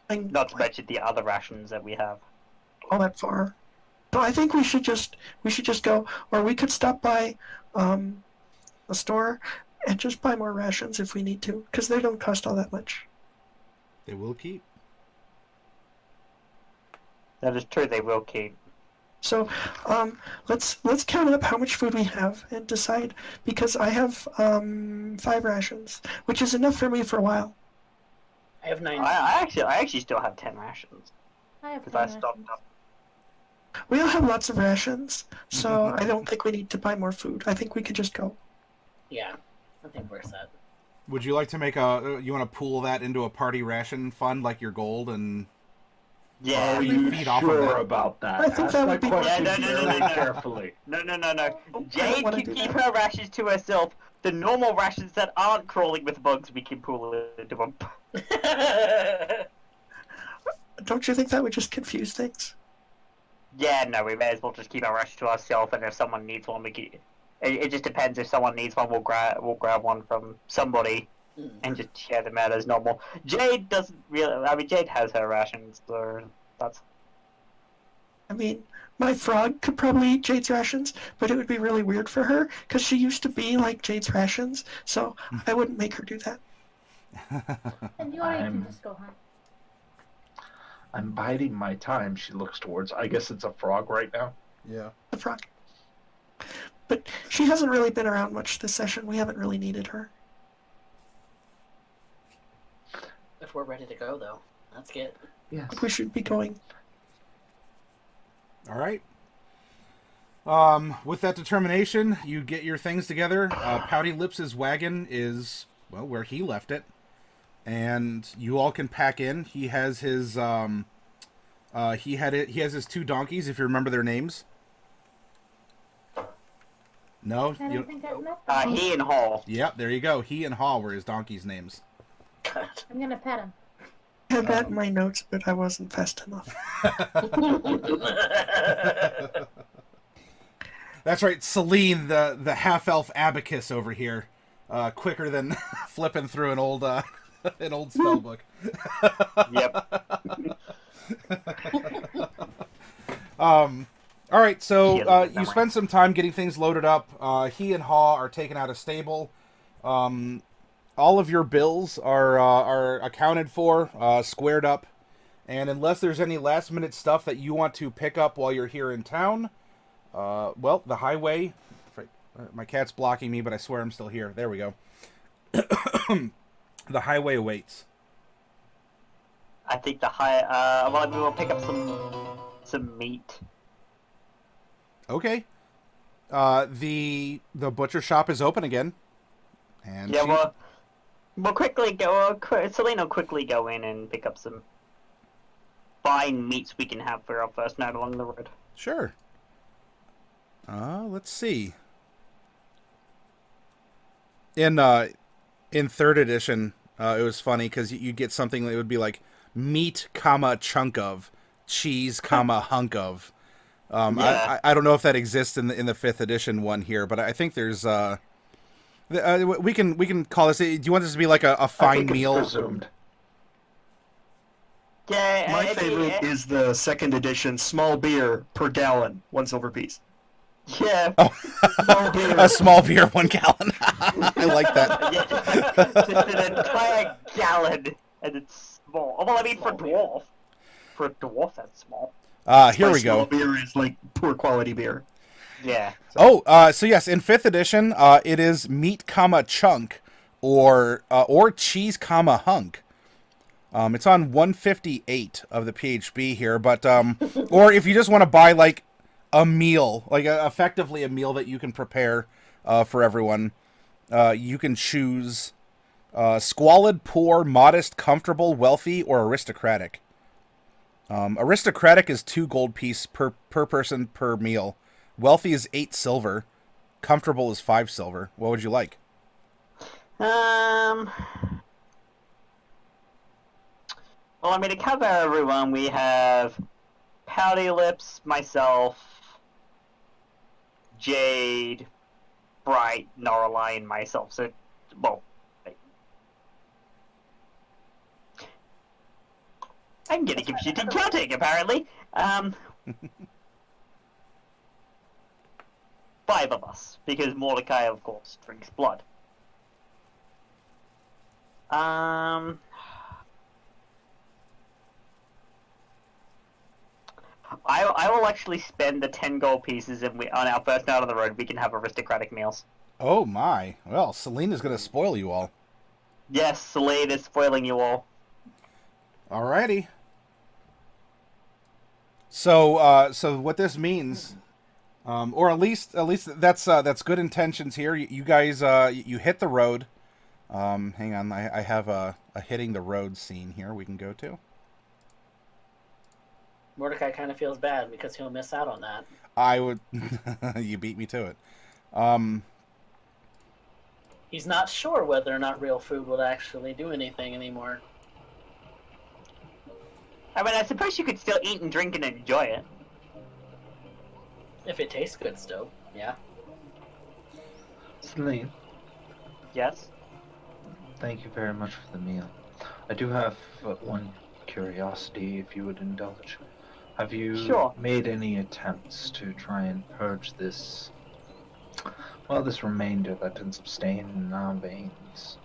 Not to mention the other rations that we have. All that far. So I think we should just go, or we could stop by a store and just buy more rations if we need to, because they don't cost all that much. They will keep. That is true. They will keep. So, let's count up how much food we have and decide, because I have 5 rations, which is enough for me for a while. I have 9. I actually still have 10 rations I have because I 10 stopped rations. up. We all have lots of rations, so I don't think we need to buy more food. I think we could just go. Yeah, I think we're set. Would you like to make a? You want to pool that into a party ration fund like your gold and? Yeah. Are we you feed off of sure that. about that? I think Ask that my would be- question Yeah, no, very no. carefully. No. Oh, I don't Jade wanna can do keep that. her rations to herself. The normal rations that aren't crawling with bugs, we can pool into them. Don't you think that would just confuse things? Yeah, no, we may as well just keep our rations to ourselves, and if someone needs one, we can... It just depends. If someone needs one, we'll grab one from somebody and just share them out as normal. Jade doesn't really... I mean, Jade has her rations, so that's... I mean, my frog could probably eat Jade's rations, but it would be really weird for her, because she used to be like Jade's rations, so I wouldn't make her do that. And you already can I'm- just go hunt. I'm biding my time, she looks towards. I guess it's a frog right now. Yeah. The frog. But she hasn't really been around much this session. We haven't really needed her. If we're ready to go, though, let's get. Yes. We should be going. All right. With that determination, you get your things together. Pouty Lips' wagon is, well, where he left it. And you all can pack in. He has his, he has his 2 donkeys, if you remember their names. No? I You- don't think I've met them. He and Hall. Yep, there you go. He and Haw were his donkeys' names. I'm gonna pet him. I had that in my notes, but I wasn't fast enough. That's right, Celine, the half-elf abacus over here. Quicker than flipping through an old spell book. Yep. All right, so Yeah, you spend some time getting things loaded up. He and Haw are taken out of stable. All of your bills are accounted for, squared up, and unless there's any last-minute stuff that you want to pick up while you're here in town, well, the highway. My cat's blocking me, but I swear I'm still here. There we go. The highway awaits. I think the high. Well, we will pick up some meat. Okay. The butcher shop is open again. And Yeah, she- we'll quickly go. Selena will quickly go in and pick up some fine meats we can have for our first night along the road. Sure. Let's see. In 3rd edition, it was funny because you'd get something that would be like meat, comma, chunk of, cheese, comma, hunk of. Yeah. I don't know if that exists in the 5th edition one here, but I think there's we can call this. Do you want this to be like a I fine think it's meal? presumed. Yeah, My it'd be- favorite is the 2nd edition small beer per gallon, 1 silver piece. Yeah. Oh, Small beer. a small beer, 1 gallon. I like that. Yeah, just an entire gallon, and it's small. Oh, well, I mean, for a Small dwarf, that's small. Here My we small go. beer is like poor quality beer. Yeah. So yes, in 5th edition, it is meat, chunk, or cheese, hunk. It's on 158 of the PHB here, but or if you just want to buy like a meal, like effectively a meal that you can prepare for everyone, you can choose squalid, poor, modest, comfortable, wealthy, or aristocratic. Aristocratic is 2 gold piece per person per meal. Wealthy is 8 silver. Comfortable is 5 silver. What would you like? Well, I mean, to cover everyone, we have Pouty Lips, myself, Jade, Bright, Norlai, and myself. So, well, I'm getting confused in counting, apparently. 5 of us, because Mordecai, of course, drinks blood. I will actually spend the 10 gold pieces, and on our first night on the road, we can have aristocratic meals. Oh my. Well, Selena's going to spoil you all. Yes, Slade is spoiling you all. Alrighty. So what this means, or at least that's good intentions here. You guys, you hit the road. Hang on, I have a hitting the road scene here we can go to. Mordecai kind of feels bad because he'll miss out on that. I would. You beat me to it. He's not sure whether or not real food will actually do anything anymore. I mean, I suppose you could still eat and drink and enjoy it. If it tastes good still, yeah. Celine, Yes? thank you very much for the meal. I do have one curiosity, if you would indulge. Have you Sure. made any attempts to try and purge this, well, this remainder that ends up staying in our veins?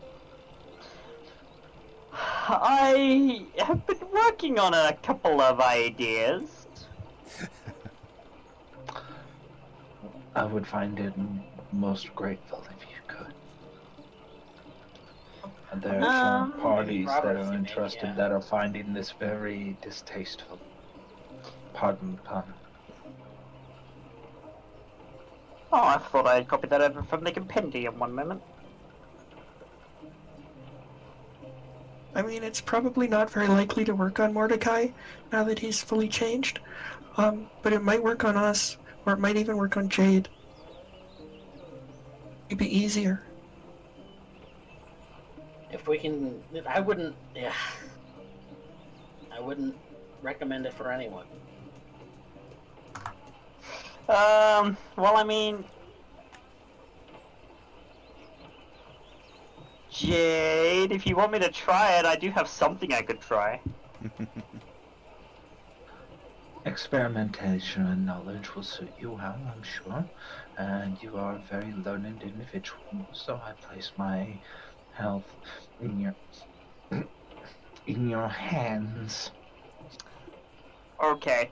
I have been working on a couple of ideas. I would find it most grateful if you could. And there are some parties that Robert's are maybe, interested yeah. that are finding this very distasteful. Pardon the pun. Oh, I thought I had copied that over from the compendium one moment. I mean, it's probably not very likely to work on Mordecai now that he's fully changed. But it might work on us, or it might even work on Jade. It'd be easier. If we can, I wouldn't recommend it for anyone. Well, I mean... Jade, if you want me to try it, I do have something I could try. Experimentation and knowledge will suit you well, I'm sure. And you are a very learned individual, so I place my health in your hands. Okay.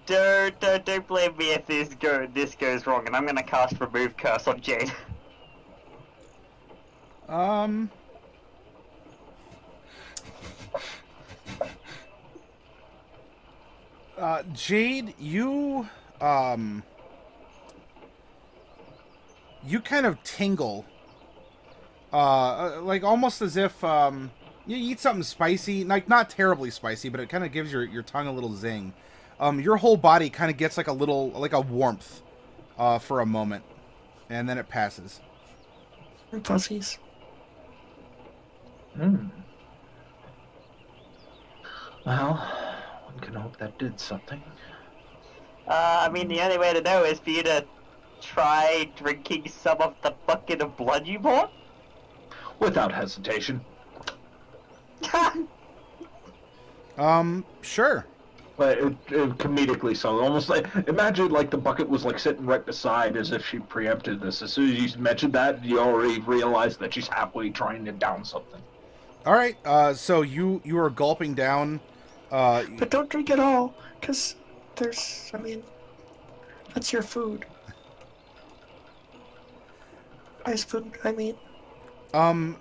Don't blame me if this goes wrong, and I'm gonna cast Remove Curse on Jade. Jade, you kind of tingle, like almost as if you eat something spicy, like not terribly spicy, but it kind of gives your tongue a little zing. Your whole body kind of gets like a warmth for a moment, and then it passes. Fuzzies. Well, one can hope that did something. I mean, the only way to know is for you to try drinking some of the bucket of blood you bought? Without hesitation. Sure. But comedically so. Almost like, imagine like the bucket was like sitting right beside as if she preempted this. As soon as you mentioned that, you already realized that she's halfway trying to down something. All right. So you are gulping down. But don't drink it all, because there's, I mean, that's your food. Ice food, I mean.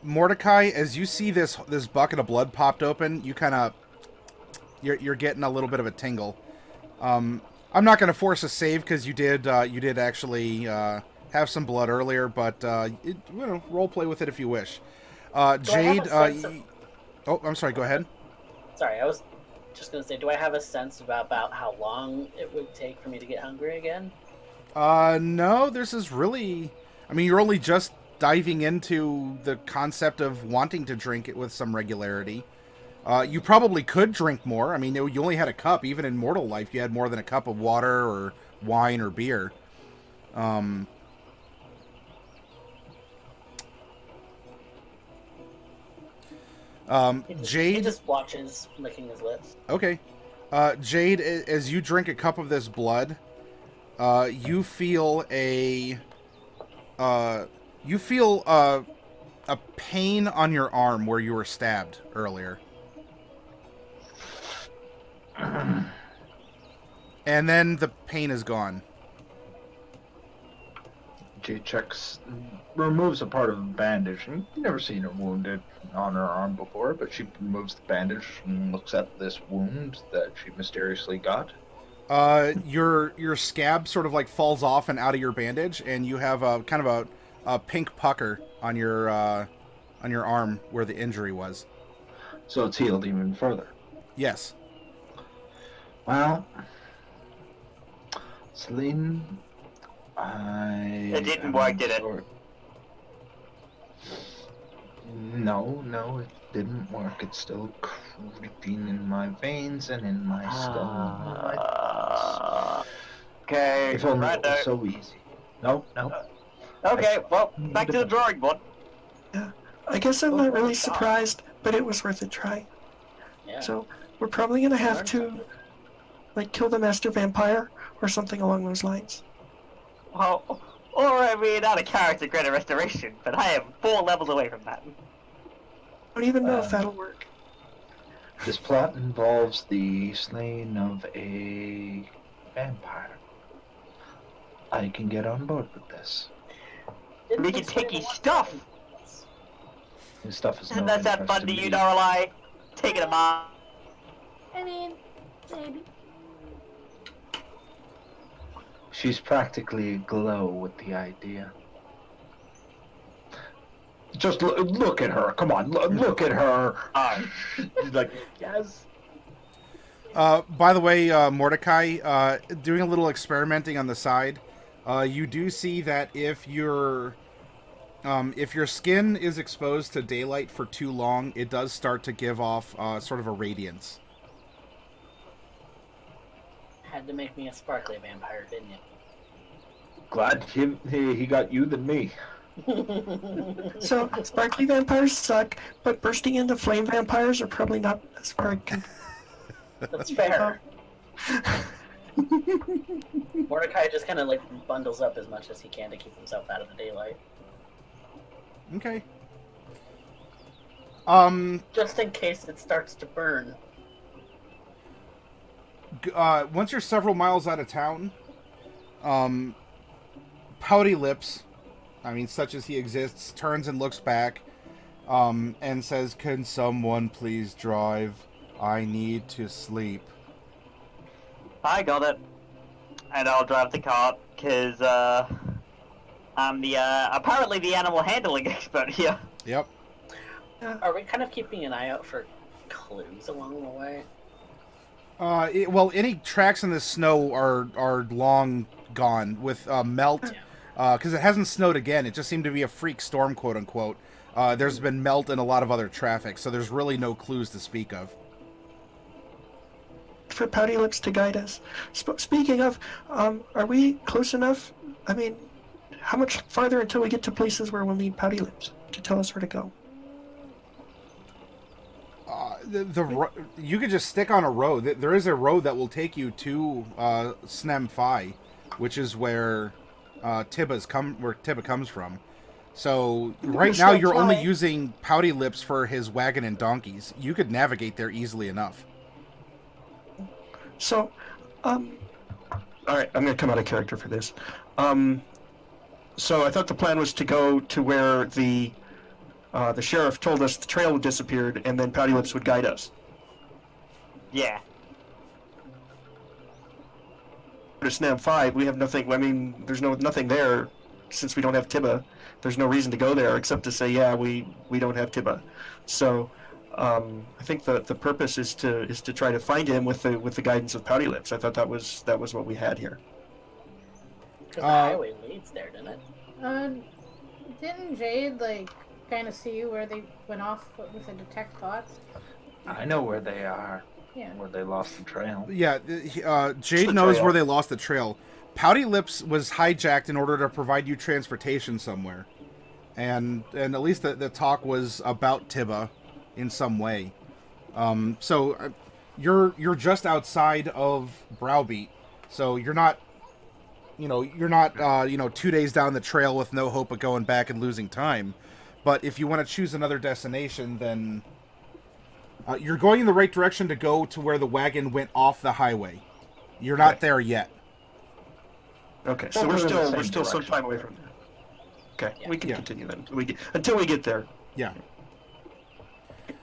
Mordecai, as you see this bucket of blood popped open, you kind of you're getting a little bit of a tingle. I'm not going to force a save because you did actually have some blood earlier, but role play with it if you wish. Jade, oh, I'm sorry. Go ahead. Sorry, I was just gonna say, do I have a sense about how long it would take for me to get hungry again? No. This is really. I mean, you're only just diving into the concept of wanting to drink it with some regularity. You probably could drink more. I mean, you only had a cup. Even in mortal life, you had more than a cup of water or wine or beer. Jade... He just watches, licking his lips. Okay. Jade, as you drink a cup of this blood, you feel a pain on your arm where you were stabbed earlier. And then the pain is gone. Jade checks, removes a part of the bandage. And you've never seen her wounded on her arm before, but she removes the bandage and looks at this wound that she mysteriously got. Your scab sort of like falls off and out of your bandage, and you have a kind of a pink pucker on your arm where the injury was. So it's healed even further. Yes. Well, Celine, It didn't work, did it? No, it didn't work. It's still creeping in my veins and in my skull. Okay, If only right it was so easy. No. Okay, well, back to the drawing board. Yeah, I guess I'm not really surprised, but it was worth a try. Yeah. So we're probably gonna have to, like, kill the master vampire or something along those lines. Well, or I mean, out of character, greater restoration, but I am 4 levels away from that. I don't even know if that'll work. This plot involves the slaying of a vampire. I can get on board with this. We can take his stuff. His stuff is no And that's that interest fun to you, me. Lorelei. Taking him on. I mean, maybe. She's practically aglow with the idea. Just look at her. Come on, look at her. She's like, yes. By the way, Mordecai, doing a little experimenting on the side, you do see that if your skin is exposed to daylight for too long, it does start to give off sort of a radiance. Had to make me a sparkly vampire, didn't you? Glad he got you than me. So sparkly vampires suck, but bursting into flame vampires are probably not as far. That's fair. Mordecai just kind of like bundles up as much as he can to keep himself out of the daylight. Okay. Just in case it starts to burn. Once you're several miles out of town, Pouty Lips, I mean, such as he exists, turns and looks back, and says, "Can someone please drive? I need to sleep." I got it. And I'll drive the cart, because, I'm the, apparently the animal handling expert here. Yep. Are we kind of keeping an eye out for clues along the way? Well, any tracks in the snow are long gone with melt, because it hasn't snowed again. It just seemed to be a freak storm, quote unquote. There's been melt and a lot of other traffic, so there's really no clues to speak of. For Pouty Lips to guide us. Speaking of, are we close enough? I mean, how much farther until we get to places where we'll need Pouty Lips to tell us where to go? you could just stick on a road. There is a road that will take you to Snem Phi, which is where Tibba comes from. So right now you're only using Pouty Lips for his wagon and donkeys. You could navigate there easily enough. So, all right, I'm going to come out of character for this. So I thought the plan was to go to where the sheriff told us the trail had disappeared, and then Pouty Lips would guide us. Yeah. To Snam 5, we have nothing. I mean, there's nothing there since we don't have Tibba. There's no reason to go there except to say, yeah, we don't have Tibba. So I think the purpose is to try to find him with the guidance of Pouty Lips. I thought that was what we had here. Because the highway leads there, didn't it? Didn't Jade kind of see where they went off with the detect thoughts? I know where they are. Yeah. Where they lost the trail. Yeah, Jade knows where they lost the trail. Pouty Lips was hijacked in order to provide you transportation somewhere. And at least the talk was about Tibba in some way. So you're just outside of Browbeat. So you're not 2 days down the trail with no hope of going back and losing time. But if you want to choose another destination, then you're going in the right direction to go to where the wagon went off the highway. You're not there yet. Okay, so we're still some time away from there. Okay, we can continue then until we get there. Yeah.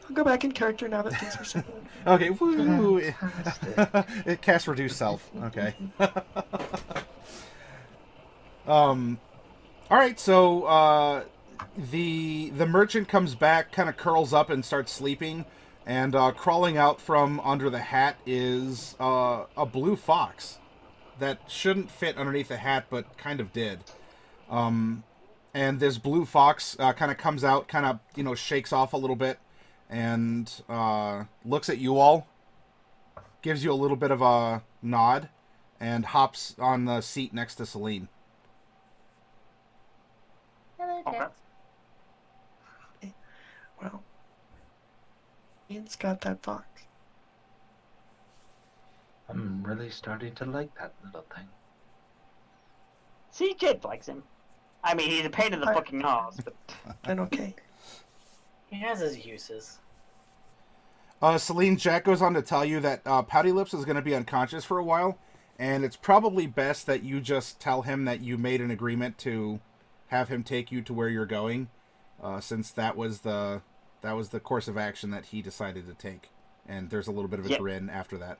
I'll go back in character now that things are simple. Okay. Woo. It casts reduce self. Okay. All right. So the merchant comes back, kind of curls up and starts sleeping, and crawling out from under the hat is a blue fox that shouldn't fit underneath the hat, but kind of did. And this blue fox kind of comes out, kind of shakes off a little bit, and looks at you all, gives you a little bit of a nod, and hops on the seat next to Celine. Hello, Jax. Well, Ian's got that fox. I'm really starting to like that little thing. See, Jed likes him. I mean, he's a pain in the fucking ass, but... Then okay. He has his uses. Celine, Jack goes on to tell you that Pouty Lips is going to be unconscious for a while, and it's probably best that you just tell him that you made an agreement to have him take you to where you're going, since that was the course of action that he decided to take. And there's a little bit of a grin after that.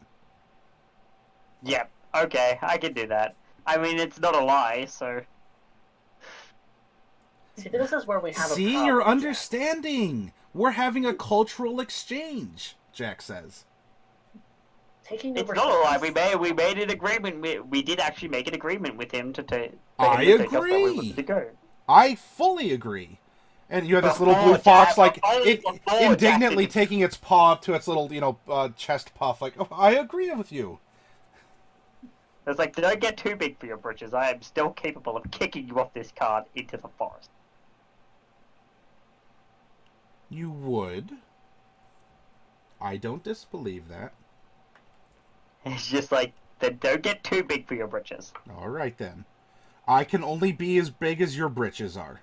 Yep, okay, I can do that. I mean, it's not a lie, so... See, this is where we have a See, problem, you're Jack. understanding. We're having a cultural exchange, Jack says. Taking It's over not a lie. something- We made an agreement. We did actually make an agreement with him to take. I take us where we agree. wanted to go. I fully agree. And you have this little Before blue fox, Jack- only before indignantly Jack did- taking its paw up to its little, chest puff, like, oh, I agree with you. It's like, don't get too big for your britches. I am still capable of kicking you off this cart into the forest. You would. I don't disbelieve that. It's just like, then don't get too big for your britches. All right, then. I can only be as big as your britches are.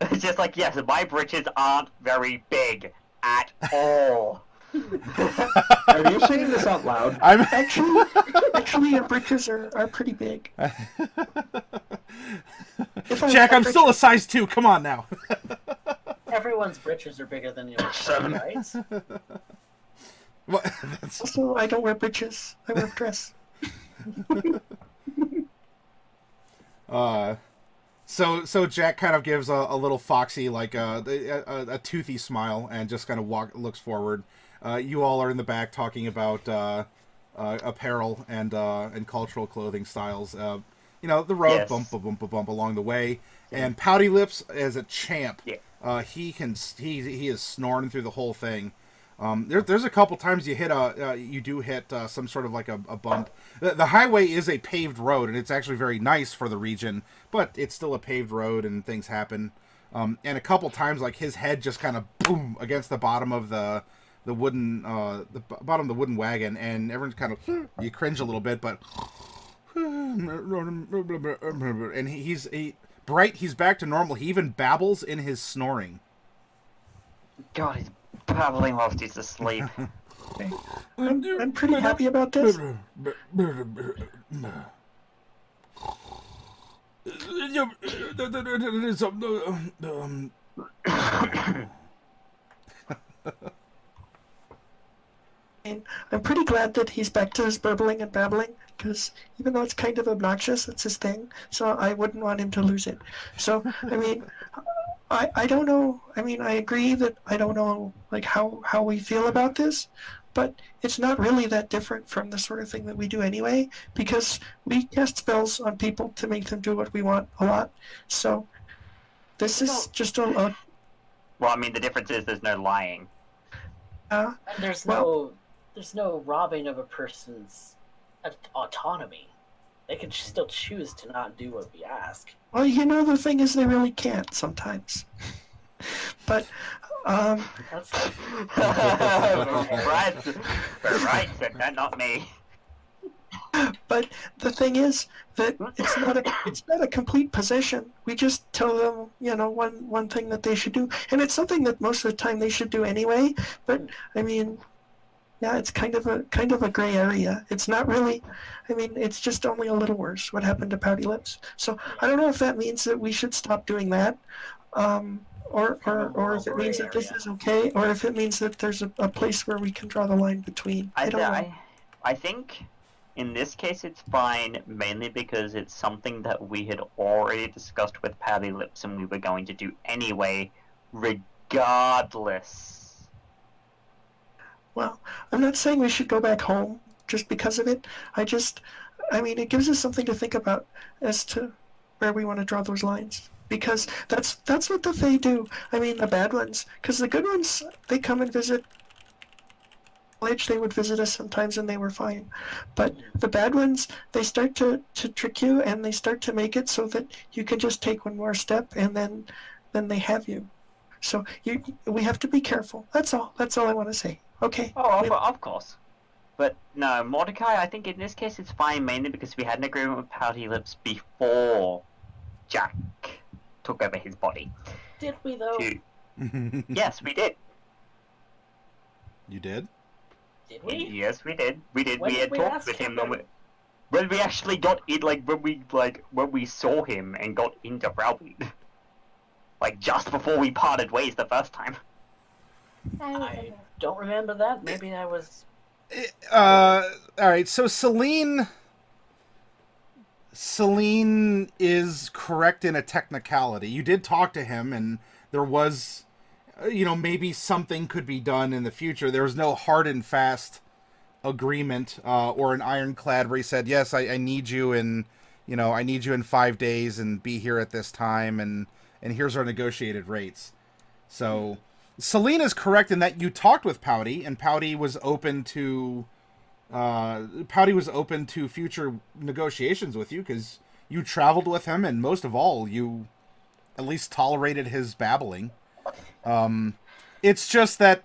It's just like, yes, my britches aren't very big at all. Are you saying this out loud? I'm Actually, your britches are pretty big. Jack, I'm still a size 2. Come on now. Everyone's britches are bigger than yours, right? Well, that's... Also, I don't wear britches. I wear a dress. So Jack kind of gives a little foxy, like a toothy smile, and just kind of looks forward. You all are in the back talking about apparel and cultural clothing styles. The road Yes. bump along the way, and Pouty Lips is a champ. Yeah. He is snoring through the whole thing. There's a couple times you do hit some sort of like a bump. The highway is a paved road, and it's actually very nice for the region, but it's still a paved road, and things happen. And a couple times, like, his head just kind of boom against the bottom of wooden bottom of the wooden wagon, and everyone's kind of you cringe a little bit, but and he's bright. He's back to normal. He even babbles in his snoring. God, he's babbling whilst he's asleep. I'm pretty happy about this. And I'm pretty glad that he's back to his burbling and babbling, because even though it's kind of obnoxious, it's his thing, so I wouldn't want him to lose it. So, I mean, I don't know. I mean, I agree that I don't know, like, how we feel about this, but it's not really that different from the sort of thing that we do anyway, because we cast spells on people to make them do what we want a lot. So, this is just a Well, I mean, the difference is there's no lying. And there's no robbing of a person's autonomy. They can still choose to not do what we ask. Well, you know, the thing is they really can't sometimes. But, That's right, said that, not me. but the thing is that it's not a complete possession. We just tell them, you know, one thing that they should do, and it's something that most of the time they should do anyway. But I mean, yeah, it's kind of a gray area. It's not really. I mean, it's just only a little worse what happened to Pouty Lips. So I don't know if that means that we should stop doing that, or if it means that this is okay, or if it means that there's a place where we can draw the line between. I don't know. I think in this case it's fine, mainly because it's something that we had already discussed with Pouty Lips and we were going to do anyway, regardless. Well, I'm not saying we should go back home just because of it. I mean, it gives us something to think about as to where we want to draw those lines. Because that's what the Fae do. I mean, the bad ones. Because the good ones, they come and visit. They would visit us sometimes and they were fine. But the bad ones, they start to trick you and they start to make it so that you can just take one more step and then they have you. So we have to be careful. That's all. That's all I want to say. Okay. Oh, of course. But no, Mordecai, I think in this case it's fine, mainly because we had an agreement with Pouty Lips before Jack took over his body. Did we, though? Yes, we did. You did? Did we? Yes, we did. We did. When we did had talked with him when we actually got in, when we saw him and got into Browbeat. Like, just before we parted ways the first time. I don't remember that. Maybe I was... Alright, so Celine is correct in a technicality. You did talk to him, and there was, maybe something could be done in the future. There was no hard and fast agreement or an ironclad where he said, yes, I need you in, I need you in 5 days and be here at this time, and here's our negotiated rates. So Celine is correct in that you talked with Pouty, and Pouty was open to future negotiations with you because you traveled with him, and most of all, you at least tolerated his babbling. It's just that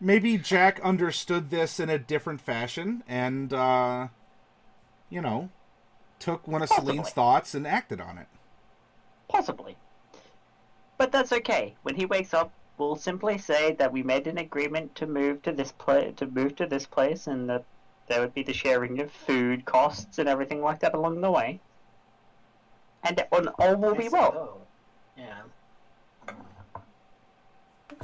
maybe Jack understood this in a different fashion and, took one of Celine's thoughts and acted on it. Possibly. But that's okay. When he wakes up, we'll simply say that we made an agreement to move to this place, and that there would be the sharing of food costs and everything like that along the way. And all will be well. Yeah.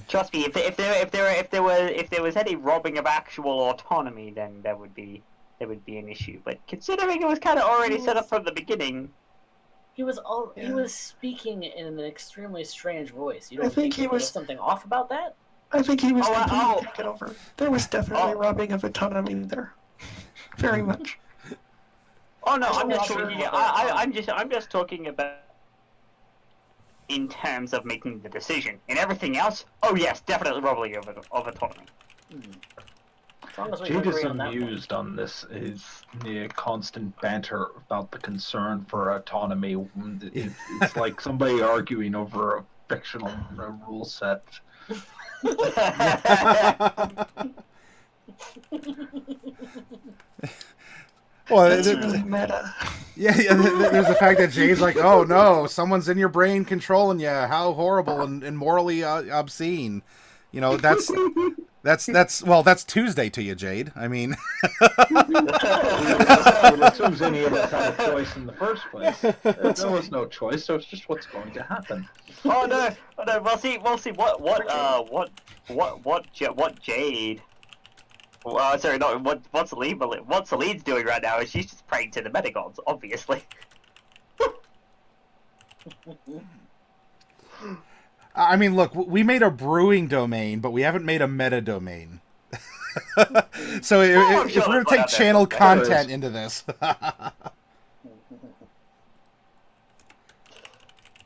Trust me, if there was any robbing of actual autonomy, then there would be an issue. But considering it was kind of already set up from the beginning. He was speaking in an extremely strange voice. You I don't think think he was something off about that? I think he was completely taken over. There was definitely robbing of autonomy there. Very much. Oh no, I'm just talking about in terms of making the decision. In everything else, oh yes, definitely robbing of autonomy. As long as we Jade is agree on that amused on this is the constant banter about the concern for autonomy. It's like somebody arguing over a fictional rule set. Well, That's really meta. yeah, there's the fact that Jade's like, oh no, someone's in your brain controlling you. How horrible and morally obscene. You know, that's Tuesday to you, Jade. I mean, It assumes any of us had a choice in the first place. There was no choice. So it's just what's going to happen. Oh no! We'll see. What Jade? Sorry, no. What's Celine's doing right now is she's just praying to the metagods, obviously. I mean, look, we made a brewing domain, but we haven't made a meta domain. So I'm if sure we're going to there's one take out there channel somewhere. content into this.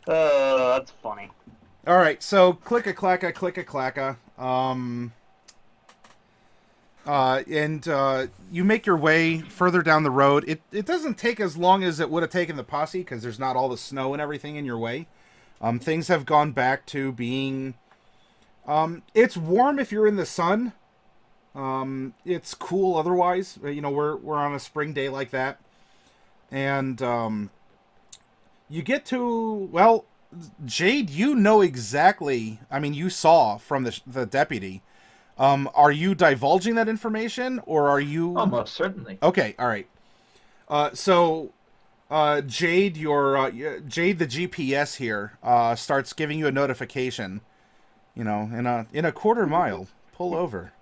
That's funny. All right, so click-a-clacka, click-a-clacka. And you make your way further down the road. It doesn't take as long as it would have taken the posse because there's not all the snow and everything in your way. Things have gone back to being... it's warm if you're in the sun. It's cool otherwise. You know, we're on a spring day like that. And you get to... Well, Jade, you know exactly... I mean, you saw from the deputy... are you divulging that information, or are you... Oh, most certainly. Okay, all right. So, Jade, Jade, the GPS here, starts giving you a notification. You know, in a quarter mile, pull over.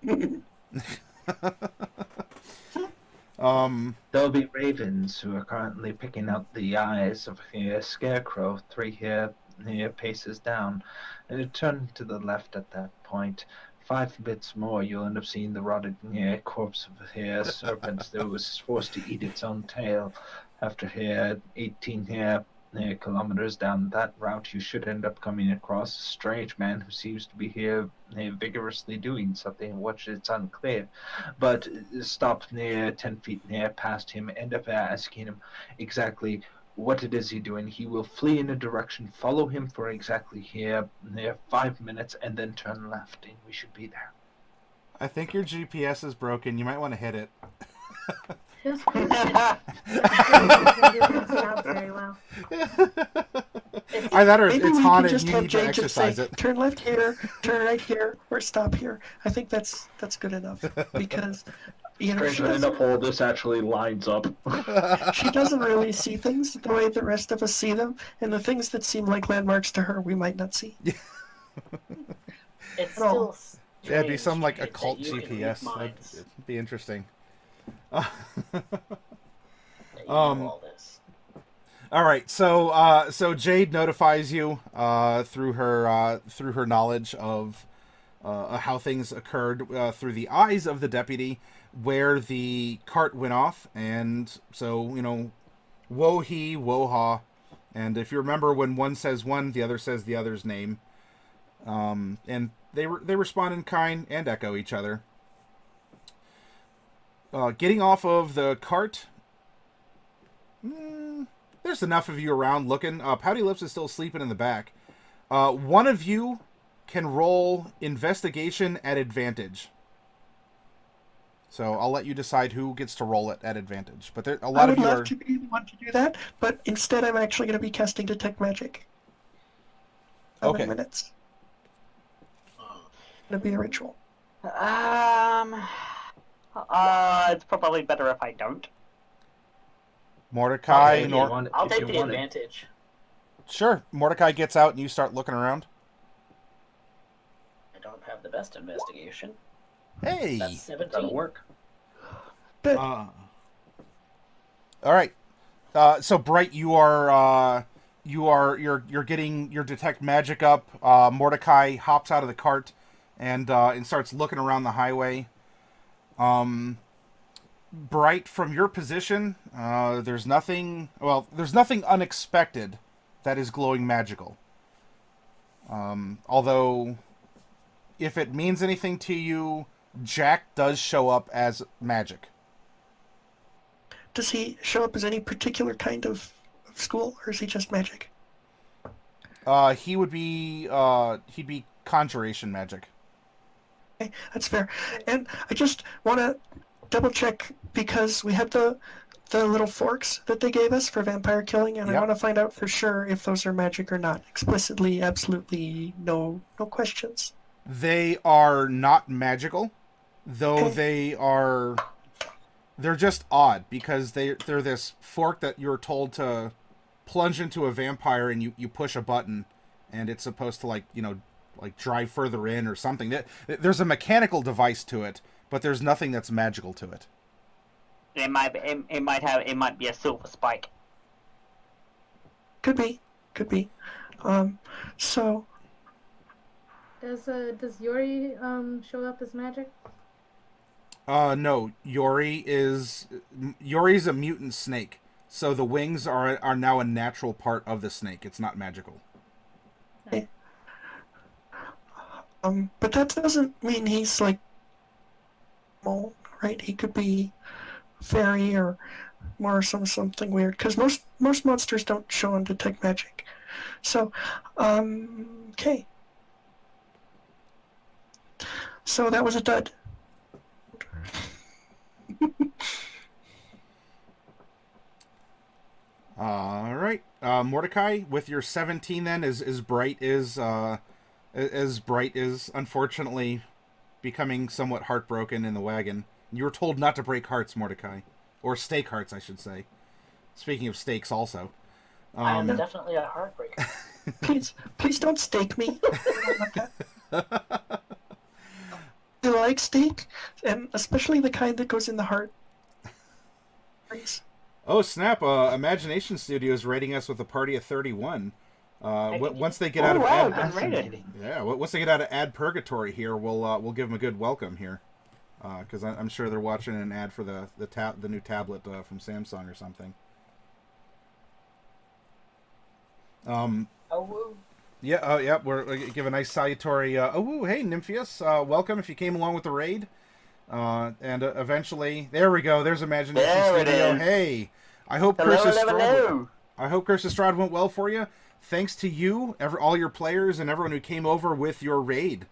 There'll be ravens who are currently picking out the eyes of a scarecrow 3 paces down, and it turned to the left at that point. 5 bits more, you'll end up seeing the rotted corpse of a serpent that was forced to eat its own tail. After 18 kilometers down that route, you should end up coming across a strange man who seems to be here vigorously doing something, which it's unclear. But stop near 10 feet past him, end up asking him exactly what it is he's doing. He will flee in a direction, follow him for exactly 5 minutes, and then turn left, and we should be there. I think your GPS is broken. You might want to hit it. Just doesn't do its job very well. Either that or Maybe it's we haunted could just and you have need to Jade just say, exercise it. turn left here, turn right here, or stop here. I think that's good enough because she Strangely enough, all this actually lines up. doesn't really see things the way the rest of us see them, and the things that seem like landmarks to her, we might not see. It's No. still Yeah, it'd be some like strange occult that you can read GPS. minds, It'd be interesting. that you know all this. All right, so Jade notifies you through her knowledge of how things occurred through the eyes of the deputy, where the cart went off, and so woe he, woe ha, and if you remember, when one says one, the other says the other's name, and they respond in kind and echo each other. Getting off of the cart. There's enough of you around looking. Pouty Lips is still sleeping in the back. One of you can roll investigation at advantage. So I'll let you decide who gets to roll it at advantage. But a lot of you I would are... love to be the one to do that, but instead I'm actually going to be casting Detect Magic. 7 Okay. minutes. It'll be a ritual. It's probably better if I don't. Mordecai... Okay, I'll if take you the want it. advantage. Sure. Mordecai gets out and you start looking around. I don't have the best investigation. Hey! That's 17. That'll work. But All right. So Bright, you're getting your detect magic up. Mordecai hops out of the cart and starts looking around the highway. Bright, from your position, there's nothing unexpected that is glowing magical. Although, if it means anything to you, Jack does show up as magic. does he show up as any particular kind of school, or is he just magic? He'd be conjuration magic. Okay, that's fair. And I just want to double check because we had the little forks that they gave us for vampire killing, and I Yep. want to find out for sure if those are magic or not. Explicitly, absolutely, no questions. They are not magical, though Okay. they're just odd because they're this fork that you're told to plunge into a vampire, and you push a button, and it's supposed to, like, like drive further in or something. There's a mechanical device to it, but there's nothing that's magical to it. It might be a silver spike. Could be. So Does Yuri show up as magic? No, Yori's a mutant snake, so the wings are now a natural part of the snake. It's not magical. but that doesn't mean he's like mole, right? He could be fairy or more something weird. Because most monsters don't show and detect magic. So, okay. So that was a dud. All right, Mordecai, with your 17, then as Bright is unfortunately becoming somewhat heartbroken in the wagon. You were told not to break hearts, Mordecai, or stake hearts, I should say. Speaking of stakes, also. I am definitely a heartbreaker. Please don't stake me. I like steak, and especially the kind that goes in the heart. Please. Oh, snap. Imagination Studios rating us with a party of 31. Once they get out of once they get out of ad purgatory here, we'll give them a good welcome here, because I'm sure they're watching an ad for the new tablet from Samsung or something. Yeah, we're give a nice salutatory. Hey, Nympheus, welcome if you came along with the raid. And eventually, there we go. There's Imagination Studio. Hey, I hope Curse Strahd went well for you. Thanks to you, all your players, and everyone who came over with your raid.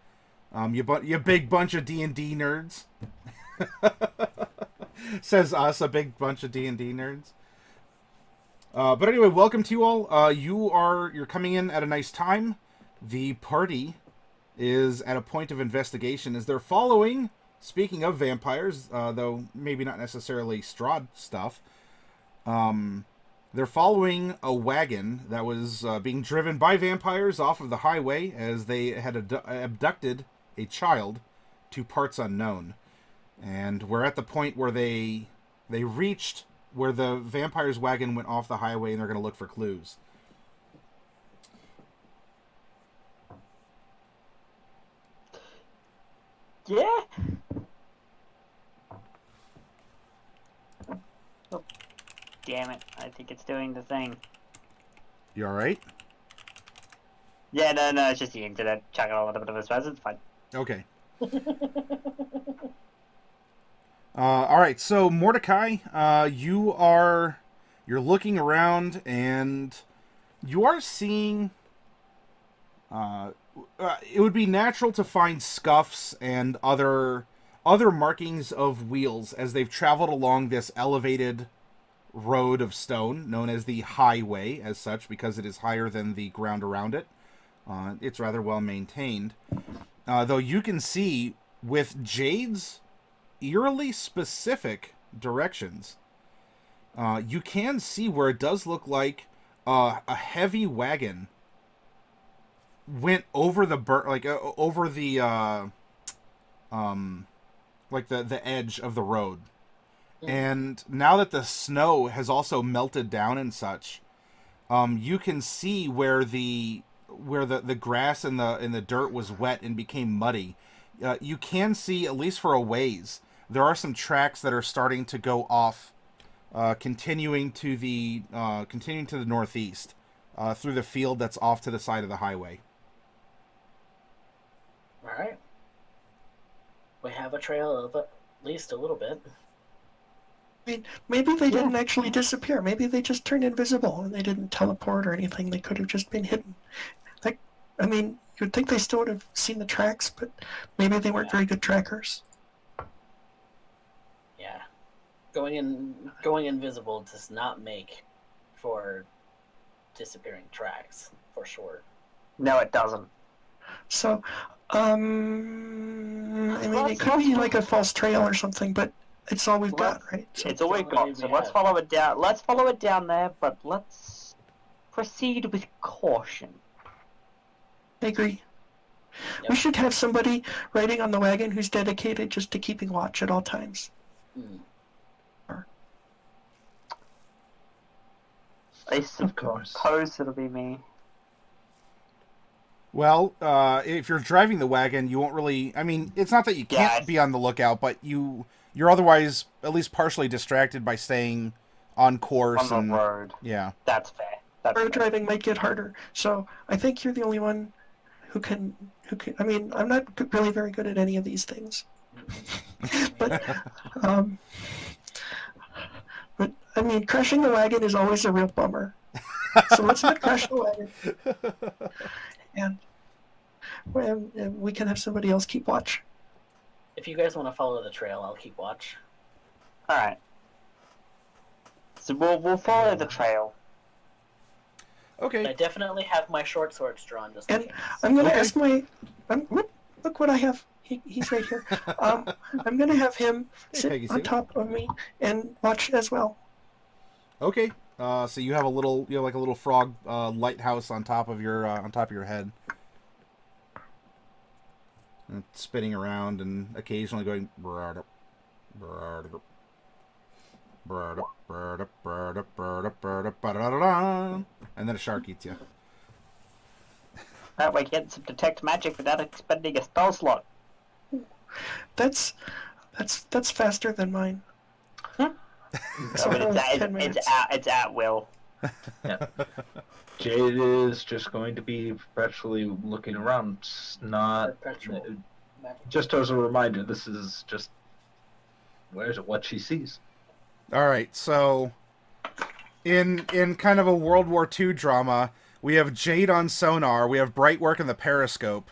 You big bunch of D&D nerds. Says us, a big bunch of D&D nerds. But anyway, welcome to you all. You're coming in at a nice time. The party is at a point of investigation as they're following. Speaking of vampires, though maybe not necessarily Strahd stuff, they're following a wagon that was being driven by vampires off of the highway as they had abducted a child to parts unknown. And we're at the point where they reached where the vampire's wagon went off the highway, and they're going to look for clues. Yeah. Oh, damn it! I think it's doing the thing. You all right? Yeah, no, it's just the internet chugging a little bit of a spaz. It's fine. Okay. All right. So Mordecai, you're looking around, and you are seeing. It would be natural to find scuffs and other markings of wheels as they've traveled along this elevated road of stone known as the highway, as such, because it is higher than the ground around it. It's rather well maintained, though you can see with Jade's eerily specific directions, you can see where it does look like a heavy wagon went over the over the the edge of the road. And now that the snow has also melted down and such, you can see where the grass and the dirt was wet and became muddy. You can see, at least for a ways, there are some tracks that are starting to go off, continuing to the northeast, through the field that's off to the side of the highway. All right. We have a trail of at least a little bit. I mean, maybe they didn't actually disappear. Maybe they just turned invisible and they didn't teleport or anything. They could have just been hidden. You would think they still would have seen the tracks, but maybe they weren't very good trackers. Yeah. Going invisible does not make for disappearing tracks, for sure. No, it doesn't. So, I mean, it could be like a false trail or something, but it's all we've got, right? So, It's all we've all got, we so have. let's follow it down. Let's follow it down there, but let's proceed with caution. I agree. Yep. We should have somebody riding on the wagon who's dedicated just to keeping watch at all times. Hmm. I Of course. suppose it'll be me. Well, if you're driving the wagon, you won't really... I mean, it's not that you can't Yeah. be on the lookout, but you're otherwise at least partially distracted by staying on course. On the road. Yeah. That's fair. That's Road fair. driving might get harder, so I think you're the only one who can. I mean, I'm not really very good at any of these things, but I mean, crashing the wagon is always a real bummer. So let's not crash the wagon, and we can have somebody else keep watch. If you guys want to follow the trail, I'll keep watch. Alright. So we'll follow the trail. I Okay. definitely have my short swords drawn just in And case. I'm gonna Okay. ask look what I have. He's right here. I'm gonna have him sit Peggy on Sue. top of me and watch as well. Okay. So you have like a little frog lighthouse on top of your head. And it's spinning around and occasionally going "Brrrr, brrrr, brrrr, brrrr, brrrr, brrrr, brrrr, ba-da-da-da," and then a shark eats you. That way, get some detect magic without expending a spell slot. That's faster than mine. So whole 10 it's minutes. at will. Jade is just going to be perpetually looking around. It's not. Perpetual magic. Just as a reminder, this is just what she sees. All right, so in kind of a World War II drama, we have Jade on sonar, we have Bright working the periscope.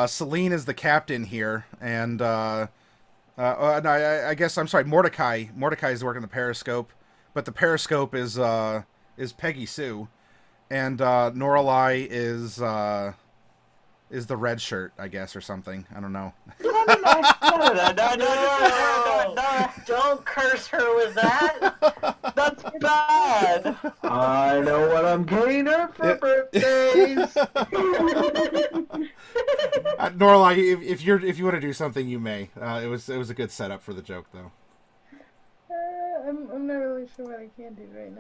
Celine is the captain here, and no, I guess I'm sorry, Mordecai. Mordecai is working the periscope, but the periscope is Peggy Sue, and Noralai is the red shirt, I guess, or something. I don't know. No. Don't curse her with that. That's bad. I know what I'm getting her for birthdays. Noralai, if you want to do something, you may. It was a good setup for the joke, though. I'm not really sure what I can do right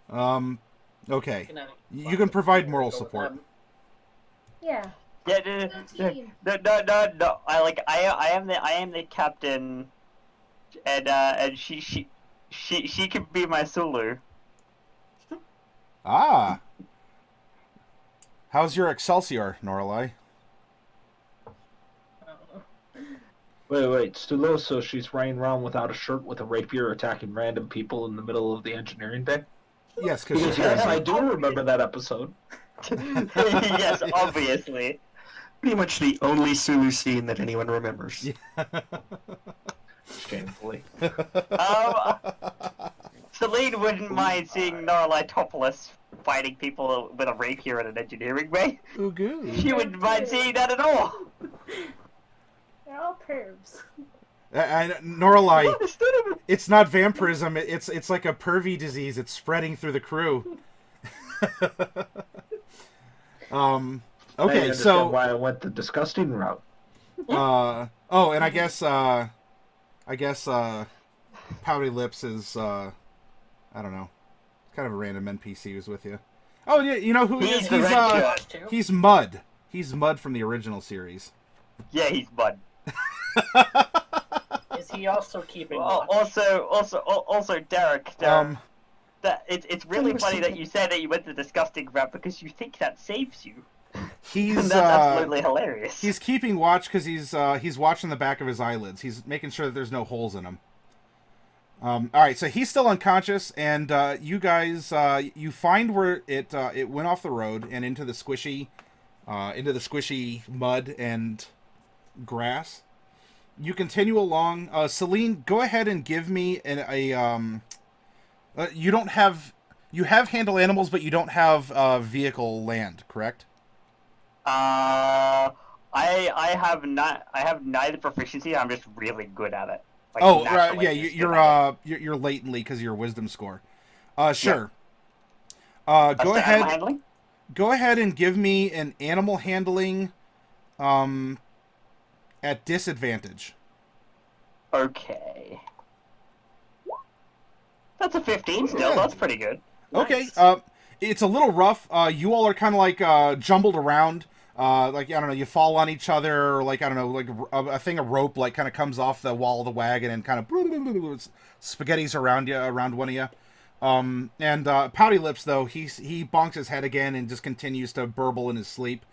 now. Okay. You can provide moral support. Yeah. Yeah, no. I am the captain, and she can be my Sulu. Ah. How's your Excelsior, Noralai? Wait, Stulo, so she's running around without a shirt with a rapier attacking random people in the middle of the engineering bay? Yes, because Because yes, I do remember that episode. Yes, obviously. Pretty much the only Sulu scene that anyone remembers. Shamefully. Celine wouldn't mind seeing Noralai topless fighting people with a rapier in an engineering bay. Ooh, She wouldn't mind seeing that at all. They're all pervs. Noralai, it's not vampirism. It's like a pervy disease. It's spreading through the crew. I Okay, understand so why I went the disgusting route. and I guess Pouty Lips is I don't know, kind of a random NPC who's with you. Oh yeah, you know who he is? He's the red shirt. He's Mud. He's Mud from the original series. Yeah, he's Bud. Is he also keeping watch? Also, Derek. It's really was funny that thinking- you said that you went the disgusting route because you think that saves you. He's That's absolutely hilarious. he's keeping watch because he's watching the back of his eyelids. He's making sure that there's no holes in them. All right, so he's still unconscious, and you guys, you find where it went off the road and into the squishy mud and grass. You continue along. Celine, go ahead and give me you don't have you have handle animals, but you don't have vehicle land, correct? I have neither proficiency. I'm just really good at it. Like, Oh, naturally, yeah, I'm just good at it. you're latently because of your wisdom score. Sure. That's Go the ahead. animal handling? Go ahead and give me an animal handling, at disadvantage. Okay. That's a 15 still. That's pretty good. Okay. Nice. It's a little rough. You all are kind of like jumbled around. Like, I don't know, you fall on each other, or like, I don't know, like a thing of rope like kind of comes off the wall of the wagon and kind of spaghettis around you, around one of you. And Pouty Lips, though, he bonks his head again and just continues to burble in his sleep.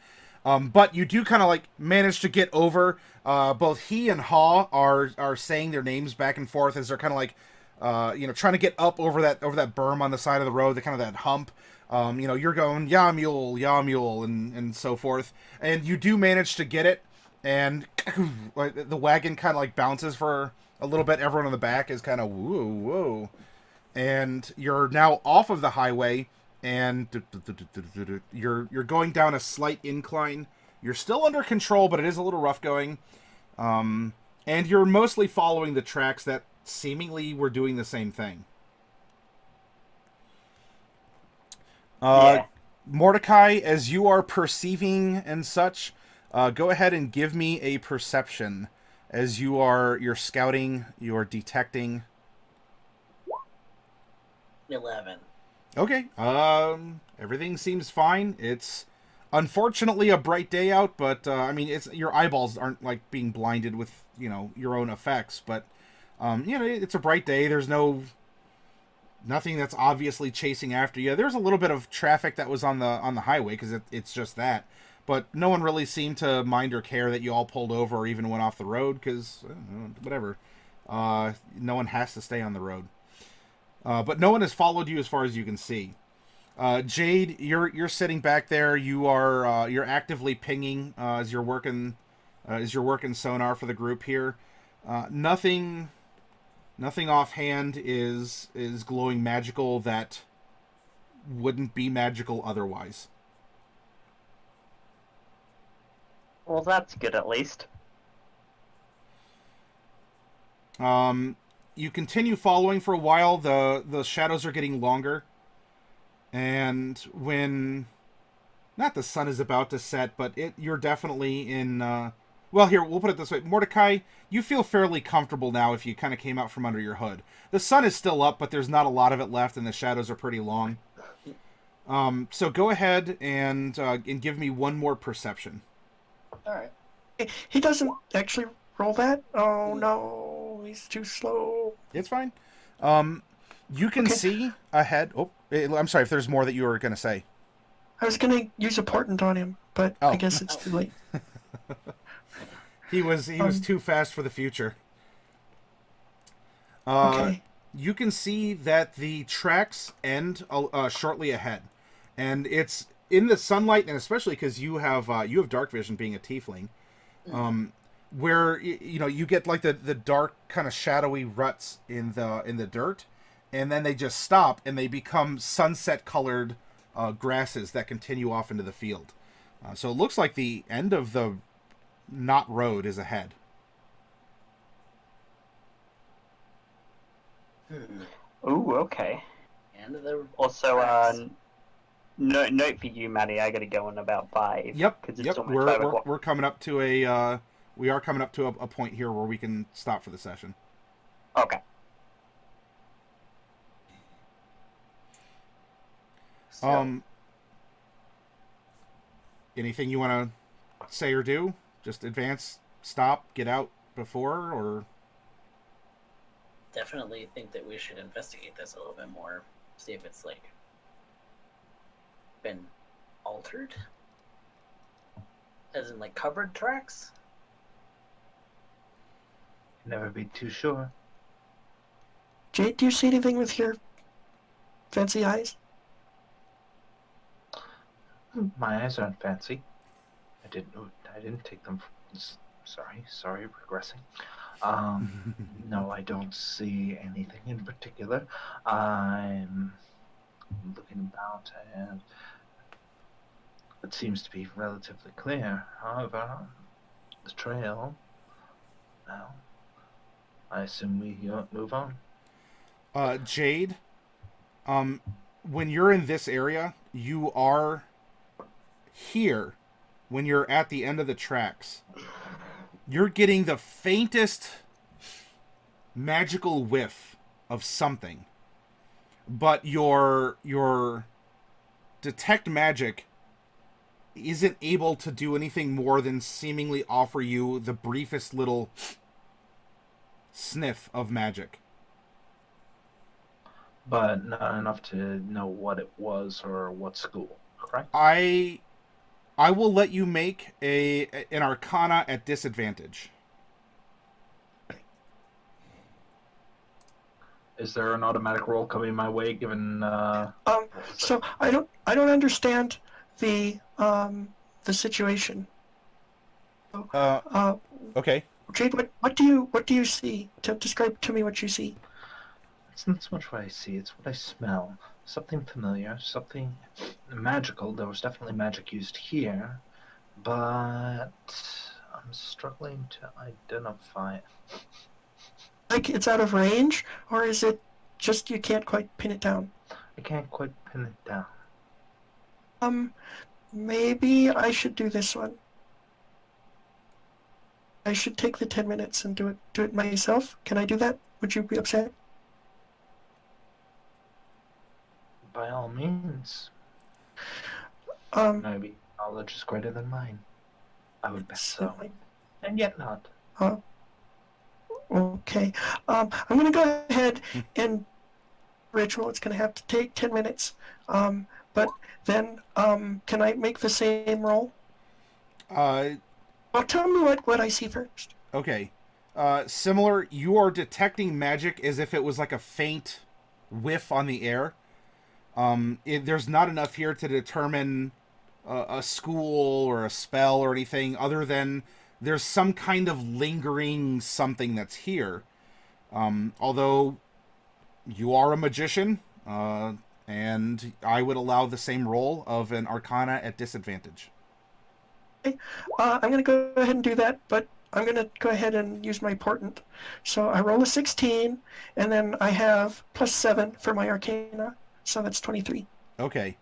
But you do kind of like manage to get over. Both he and Haw are saying their names back and forth as they're kind of like, trying to get up over that berm on the side of the road, the kind of that hump. You're going ya mule, and so forth, and you do manage to get it, and like the wagon kind of like bounces for a little bit. Everyone on the back is kind of whoa, and you're now off of the highway, and you're going down a slight incline. You're still under control, but it is a little rough going, and you're mostly following the tracks that seemingly were doing the same thing. Yeah. Mordecai, as you are perceiving and such, go ahead and give me a perception as you're scouting, you're detecting. 11. Okay. Everything seems fine. It's unfortunately a bright day out, but I mean, it's your eyeballs aren't like being blinded with your own effects, but it's a bright day. There's nothing that's obviously chasing after you. There's a little bit of traffic that was on the highway because it's just that, but no one really seemed to mind or care that you all pulled over or even went off the road because whatever. No one has to stay on the road, but no one has followed you as far as you can see. Jade, you're sitting back there. You're actively pinging as you're working sonar for the group here. Nothing offhand is glowing magical that wouldn't be magical otherwise. Well, that's good at least. You continue following for a while. The shadows are getting longer, and when not the sun is about to set, but you're definitely in. Well, here, we'll put it this way. Mordecai, you feel fairly comfortable now if you kind of came out from under your hood. The sun is still up, but there's not a lot of it left, and the shadows are pretty long. So go ahead and give me one more perception. All right. He doesn't actually roll that? Oh, no. He's too slow. It's fine. You can see ahead. Oh, I'm sorry if there's more that you were going to say. I was going to use a portent on him, but I guess it's too late. He was too fast for the future. Okay. You can see that the tracks end shortly ahead, and it's in the sunlight, and especially because you have dark vision, being a tiefling, where you get like the dark kind of shadowy ruts in the dirt, and then they just stop and they become sunset colored grasses that continue off into the field. So it looks like the end of the not road is ahead. Ooh, okay. And the Also, tracks. note for you, Matty. I gotta go in about 5. Yep. Because it's Yep. almost 5 o'clock. We're coming up to a point here where we can stop for the session. Okay. So, Anything you want to say or do? Just advance, stop, get out before, or definitely think that we should investigate this a little bit more. See if it's like been altered, as in like covered tracks. Never be too sure. Jade, do you see anything with your fancy eyes? My eyes aren't fancy. I didn't take them. Sorry, regressing. No, I don't see anything in particular. I'm looking about, and it seems to be relatively clear. However, the trail. Well, I assume we move on. Jade, when you're in this area, you are here. When you're at the end of the tracks, you're getting the faintest magical whiff of something, but your detect magic isn't able to do anything more than seemingly offer you the briefest little sniff of magic. But not enough to know what it was or what school, correct? I will let you make an Arcana at disadvantage. Is there an automatic roll coming my way given So I don't understand the situation. Okay. Jade, what do you see? Describe to me what you see. It's not so much what I see, it's what I smell. Something familiar, something magical. There was definitely magic used here, but I'm struggling to identify it. Like it's out of range, or is it just you can't quite pin it down? I can't quite pin it down. Maybe I should do this one. I should take the 10 minutes and do it myself. Can I do that? Would you be upset? By all means. Maybe knowledge is greater than mine. I would bet so. And yet not. Okay. I'm going to go ahead and ritual. It's going to have to take 10 minutes. But then, can I make the same roll? Well, tell me what I see first. Okay. Similar, you are detecting magic as if it was like a faint whiff on the air. There's not enough here to determine a school or a spell or anything other than there's some kind of lingering something that's here. Although you are a magician, and I would allow the same roll of an Arcana at disadvantage. Okay. I'm going to go ahead and do that, but I'm going to go ahead and use my portent. So I roll a 16, and then I have +7 for my Arcana, so that's 23. Okay.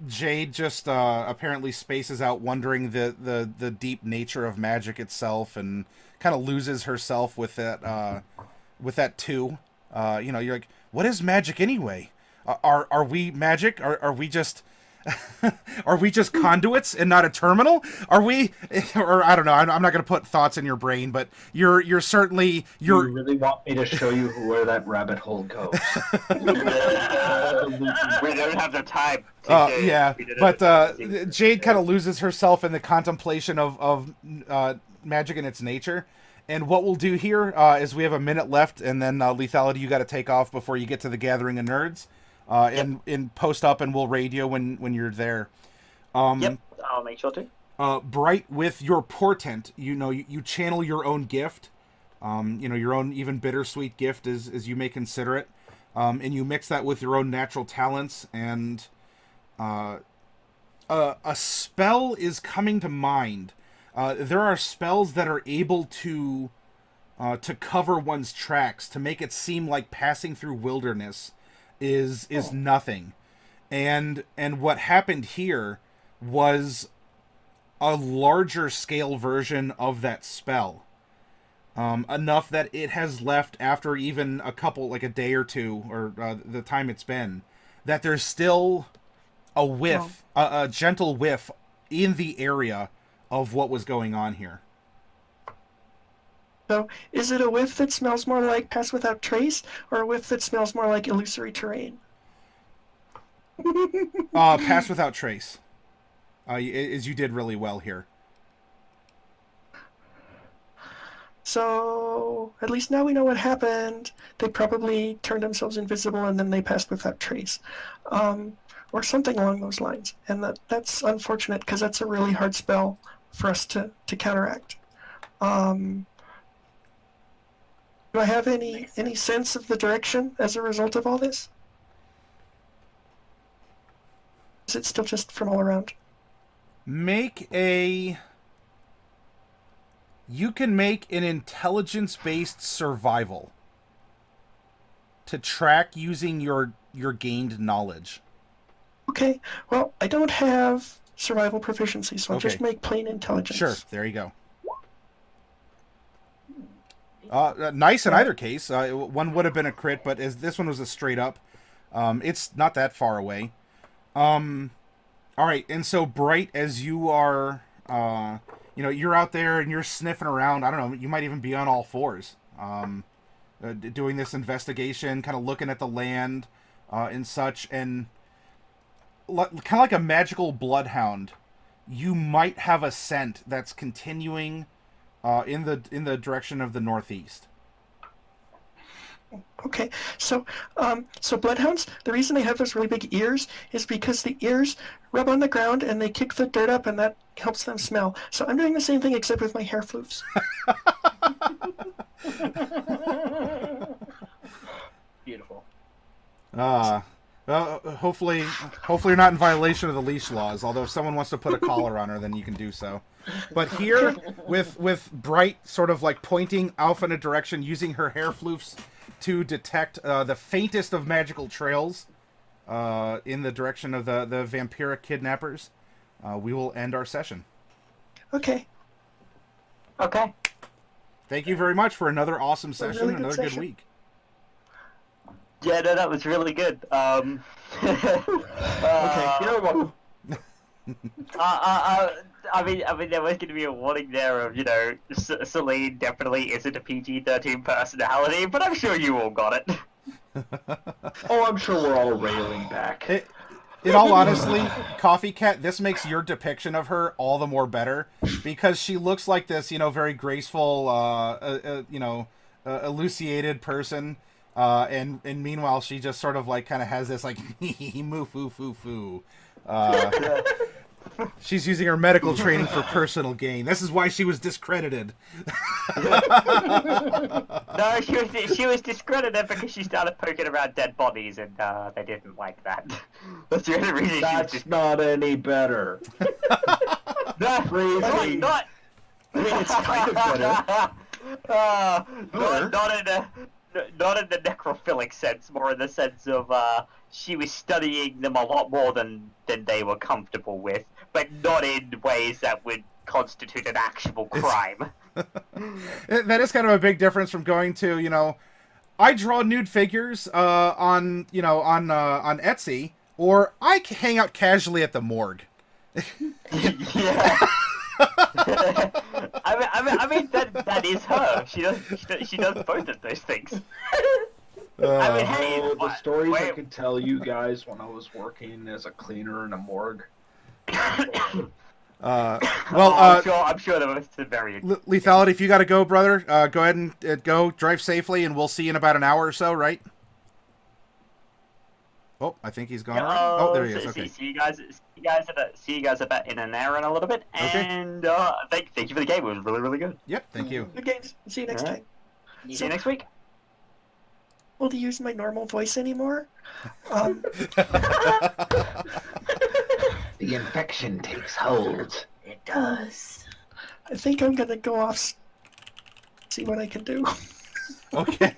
Jade just apparently spaces out, wondering the deep nature of magic itself, and kind of loses herself with that too. You're like, what is magic anyway? Are we magic? Are we just are we just conduits and not a terminal? Are we, or I don't know. I'm not going to put thoughts in your brain, but you're certainly You really want me to show you where that rabbit hole goes? We don't have the time. Yeah, but Jade kind of loses herself in the contemplation of magic and its nature. And what we'll do here is we have a minute left, and then Lethality, you got to take off before you get to the Gathering of Nerds. And post up, and we'll radio when you're there. Yep, I'll make sure to. Bright, with your portent, you channel your own gift, your own even bittersweet gift as you may consider it, and you mix that with your own natural talents, and a spell is coming to mind. There are spells that are able to cover one's tracks, to make it seem like passing through wilderness is nothing. And what happened here was a larger scale version of that spell. Enough that it has left after even a couple, like a day or two, or the time it's been, that there's still a whiff, a gentle whiff in the area of what was going on here. So, is it a whiff that smells more like Pass Without Trace, or a whiff that smells more like Illusory Terrain? Pass Without Trace. As you did really well here. So at least now we know what happened. They probably turned themselves invisible and then they passed without trace. Or something along those lines. And that's unfortunate because that's a really hard spell for us to counteract. Do I have any sense of the direction as a result of all this? Is it still just from all around? You can make an intelligence-based survival to track using your gained knowledge. Okay, well, I don't have survival proficiency, so I'll Okay. just make plain intelligence. Sure, there you go. Nice in either case. One would have been a crit, but this one was a straight up. It's not that far away. All right, and so Bright, as you are, you're out there and you're sniffing around. I don't know. You might even be on all fours, doing this investigation, kind of looking at the land and such, and kind of like a magical bloodhound. You might have a scent that's continuing in the direction of the northeast. Okay, so bloodhounds, the reason they have those really big ears is because the ears rub on the ground and they kick the dirt up and that helps them smell. So I'm doing the same thing except with my hair floofs. Beautiful. Well, hopefully you're not in violation of the leash laws, although if someone wants to put a collar on her, then you can do so. But here, with Bright sort of like pointing Alpha in a direction, using her hair floofs to detect the faintest of magical trails in the direction of the vampiric kidnappers, we will end our session. Okay. Okay. Thank you very much for another awesome session, really good another session. good week. Yeah, no, that was really good. Okay, you're welcome. I mean, there was going to be a warning there of, Celine definitely isn't a PG-13 personality, but I'm sure you all got it. Oh, I'm sure we're all railing back. In all honesty, Coffee Cat, this makes your depiction of her all the more better, because she looks like this, very graceful, elucidated person, and meanwhile she just sort of like kind of has this like moo foo foo foo. She's using her medical training for personal gain. This is why she was discredited. No, she was discredited because she started poking around dead bodies, and they didn't like that. That's the only reason. That's not any better. Not. I mean, it's kind of better. Not in the necrophilic sense, more in the sense of she was studying them a lot more than they were comfortable with, but not in ways that would constitute an actual crime. That is kind of a big difference from going to, I draw nude figures on Etsy, or I hang out casually at the morgue. Yeah. I mean that is her. She does both of those things. I mean, hey, The stories I wait. could tell you guys when I was working as a cleaner in a morgue. I'm sure there was very. Lethality, if you got to go, brother, go ahead and go. Drive safely, and we'll see you in about an hour or so, right? Oh, I think he's gone. Oh, there he is. Okay. See you guys about in an hour and a little bit. Okay. And thank you for the game. It was really, really good. Yep. Thank you. Good games. See you next Alright. time. See you next week. Able to use my normal voice anymore. The infection takes hold. It does. I think I'm gonna go off. See what I can do. Okay.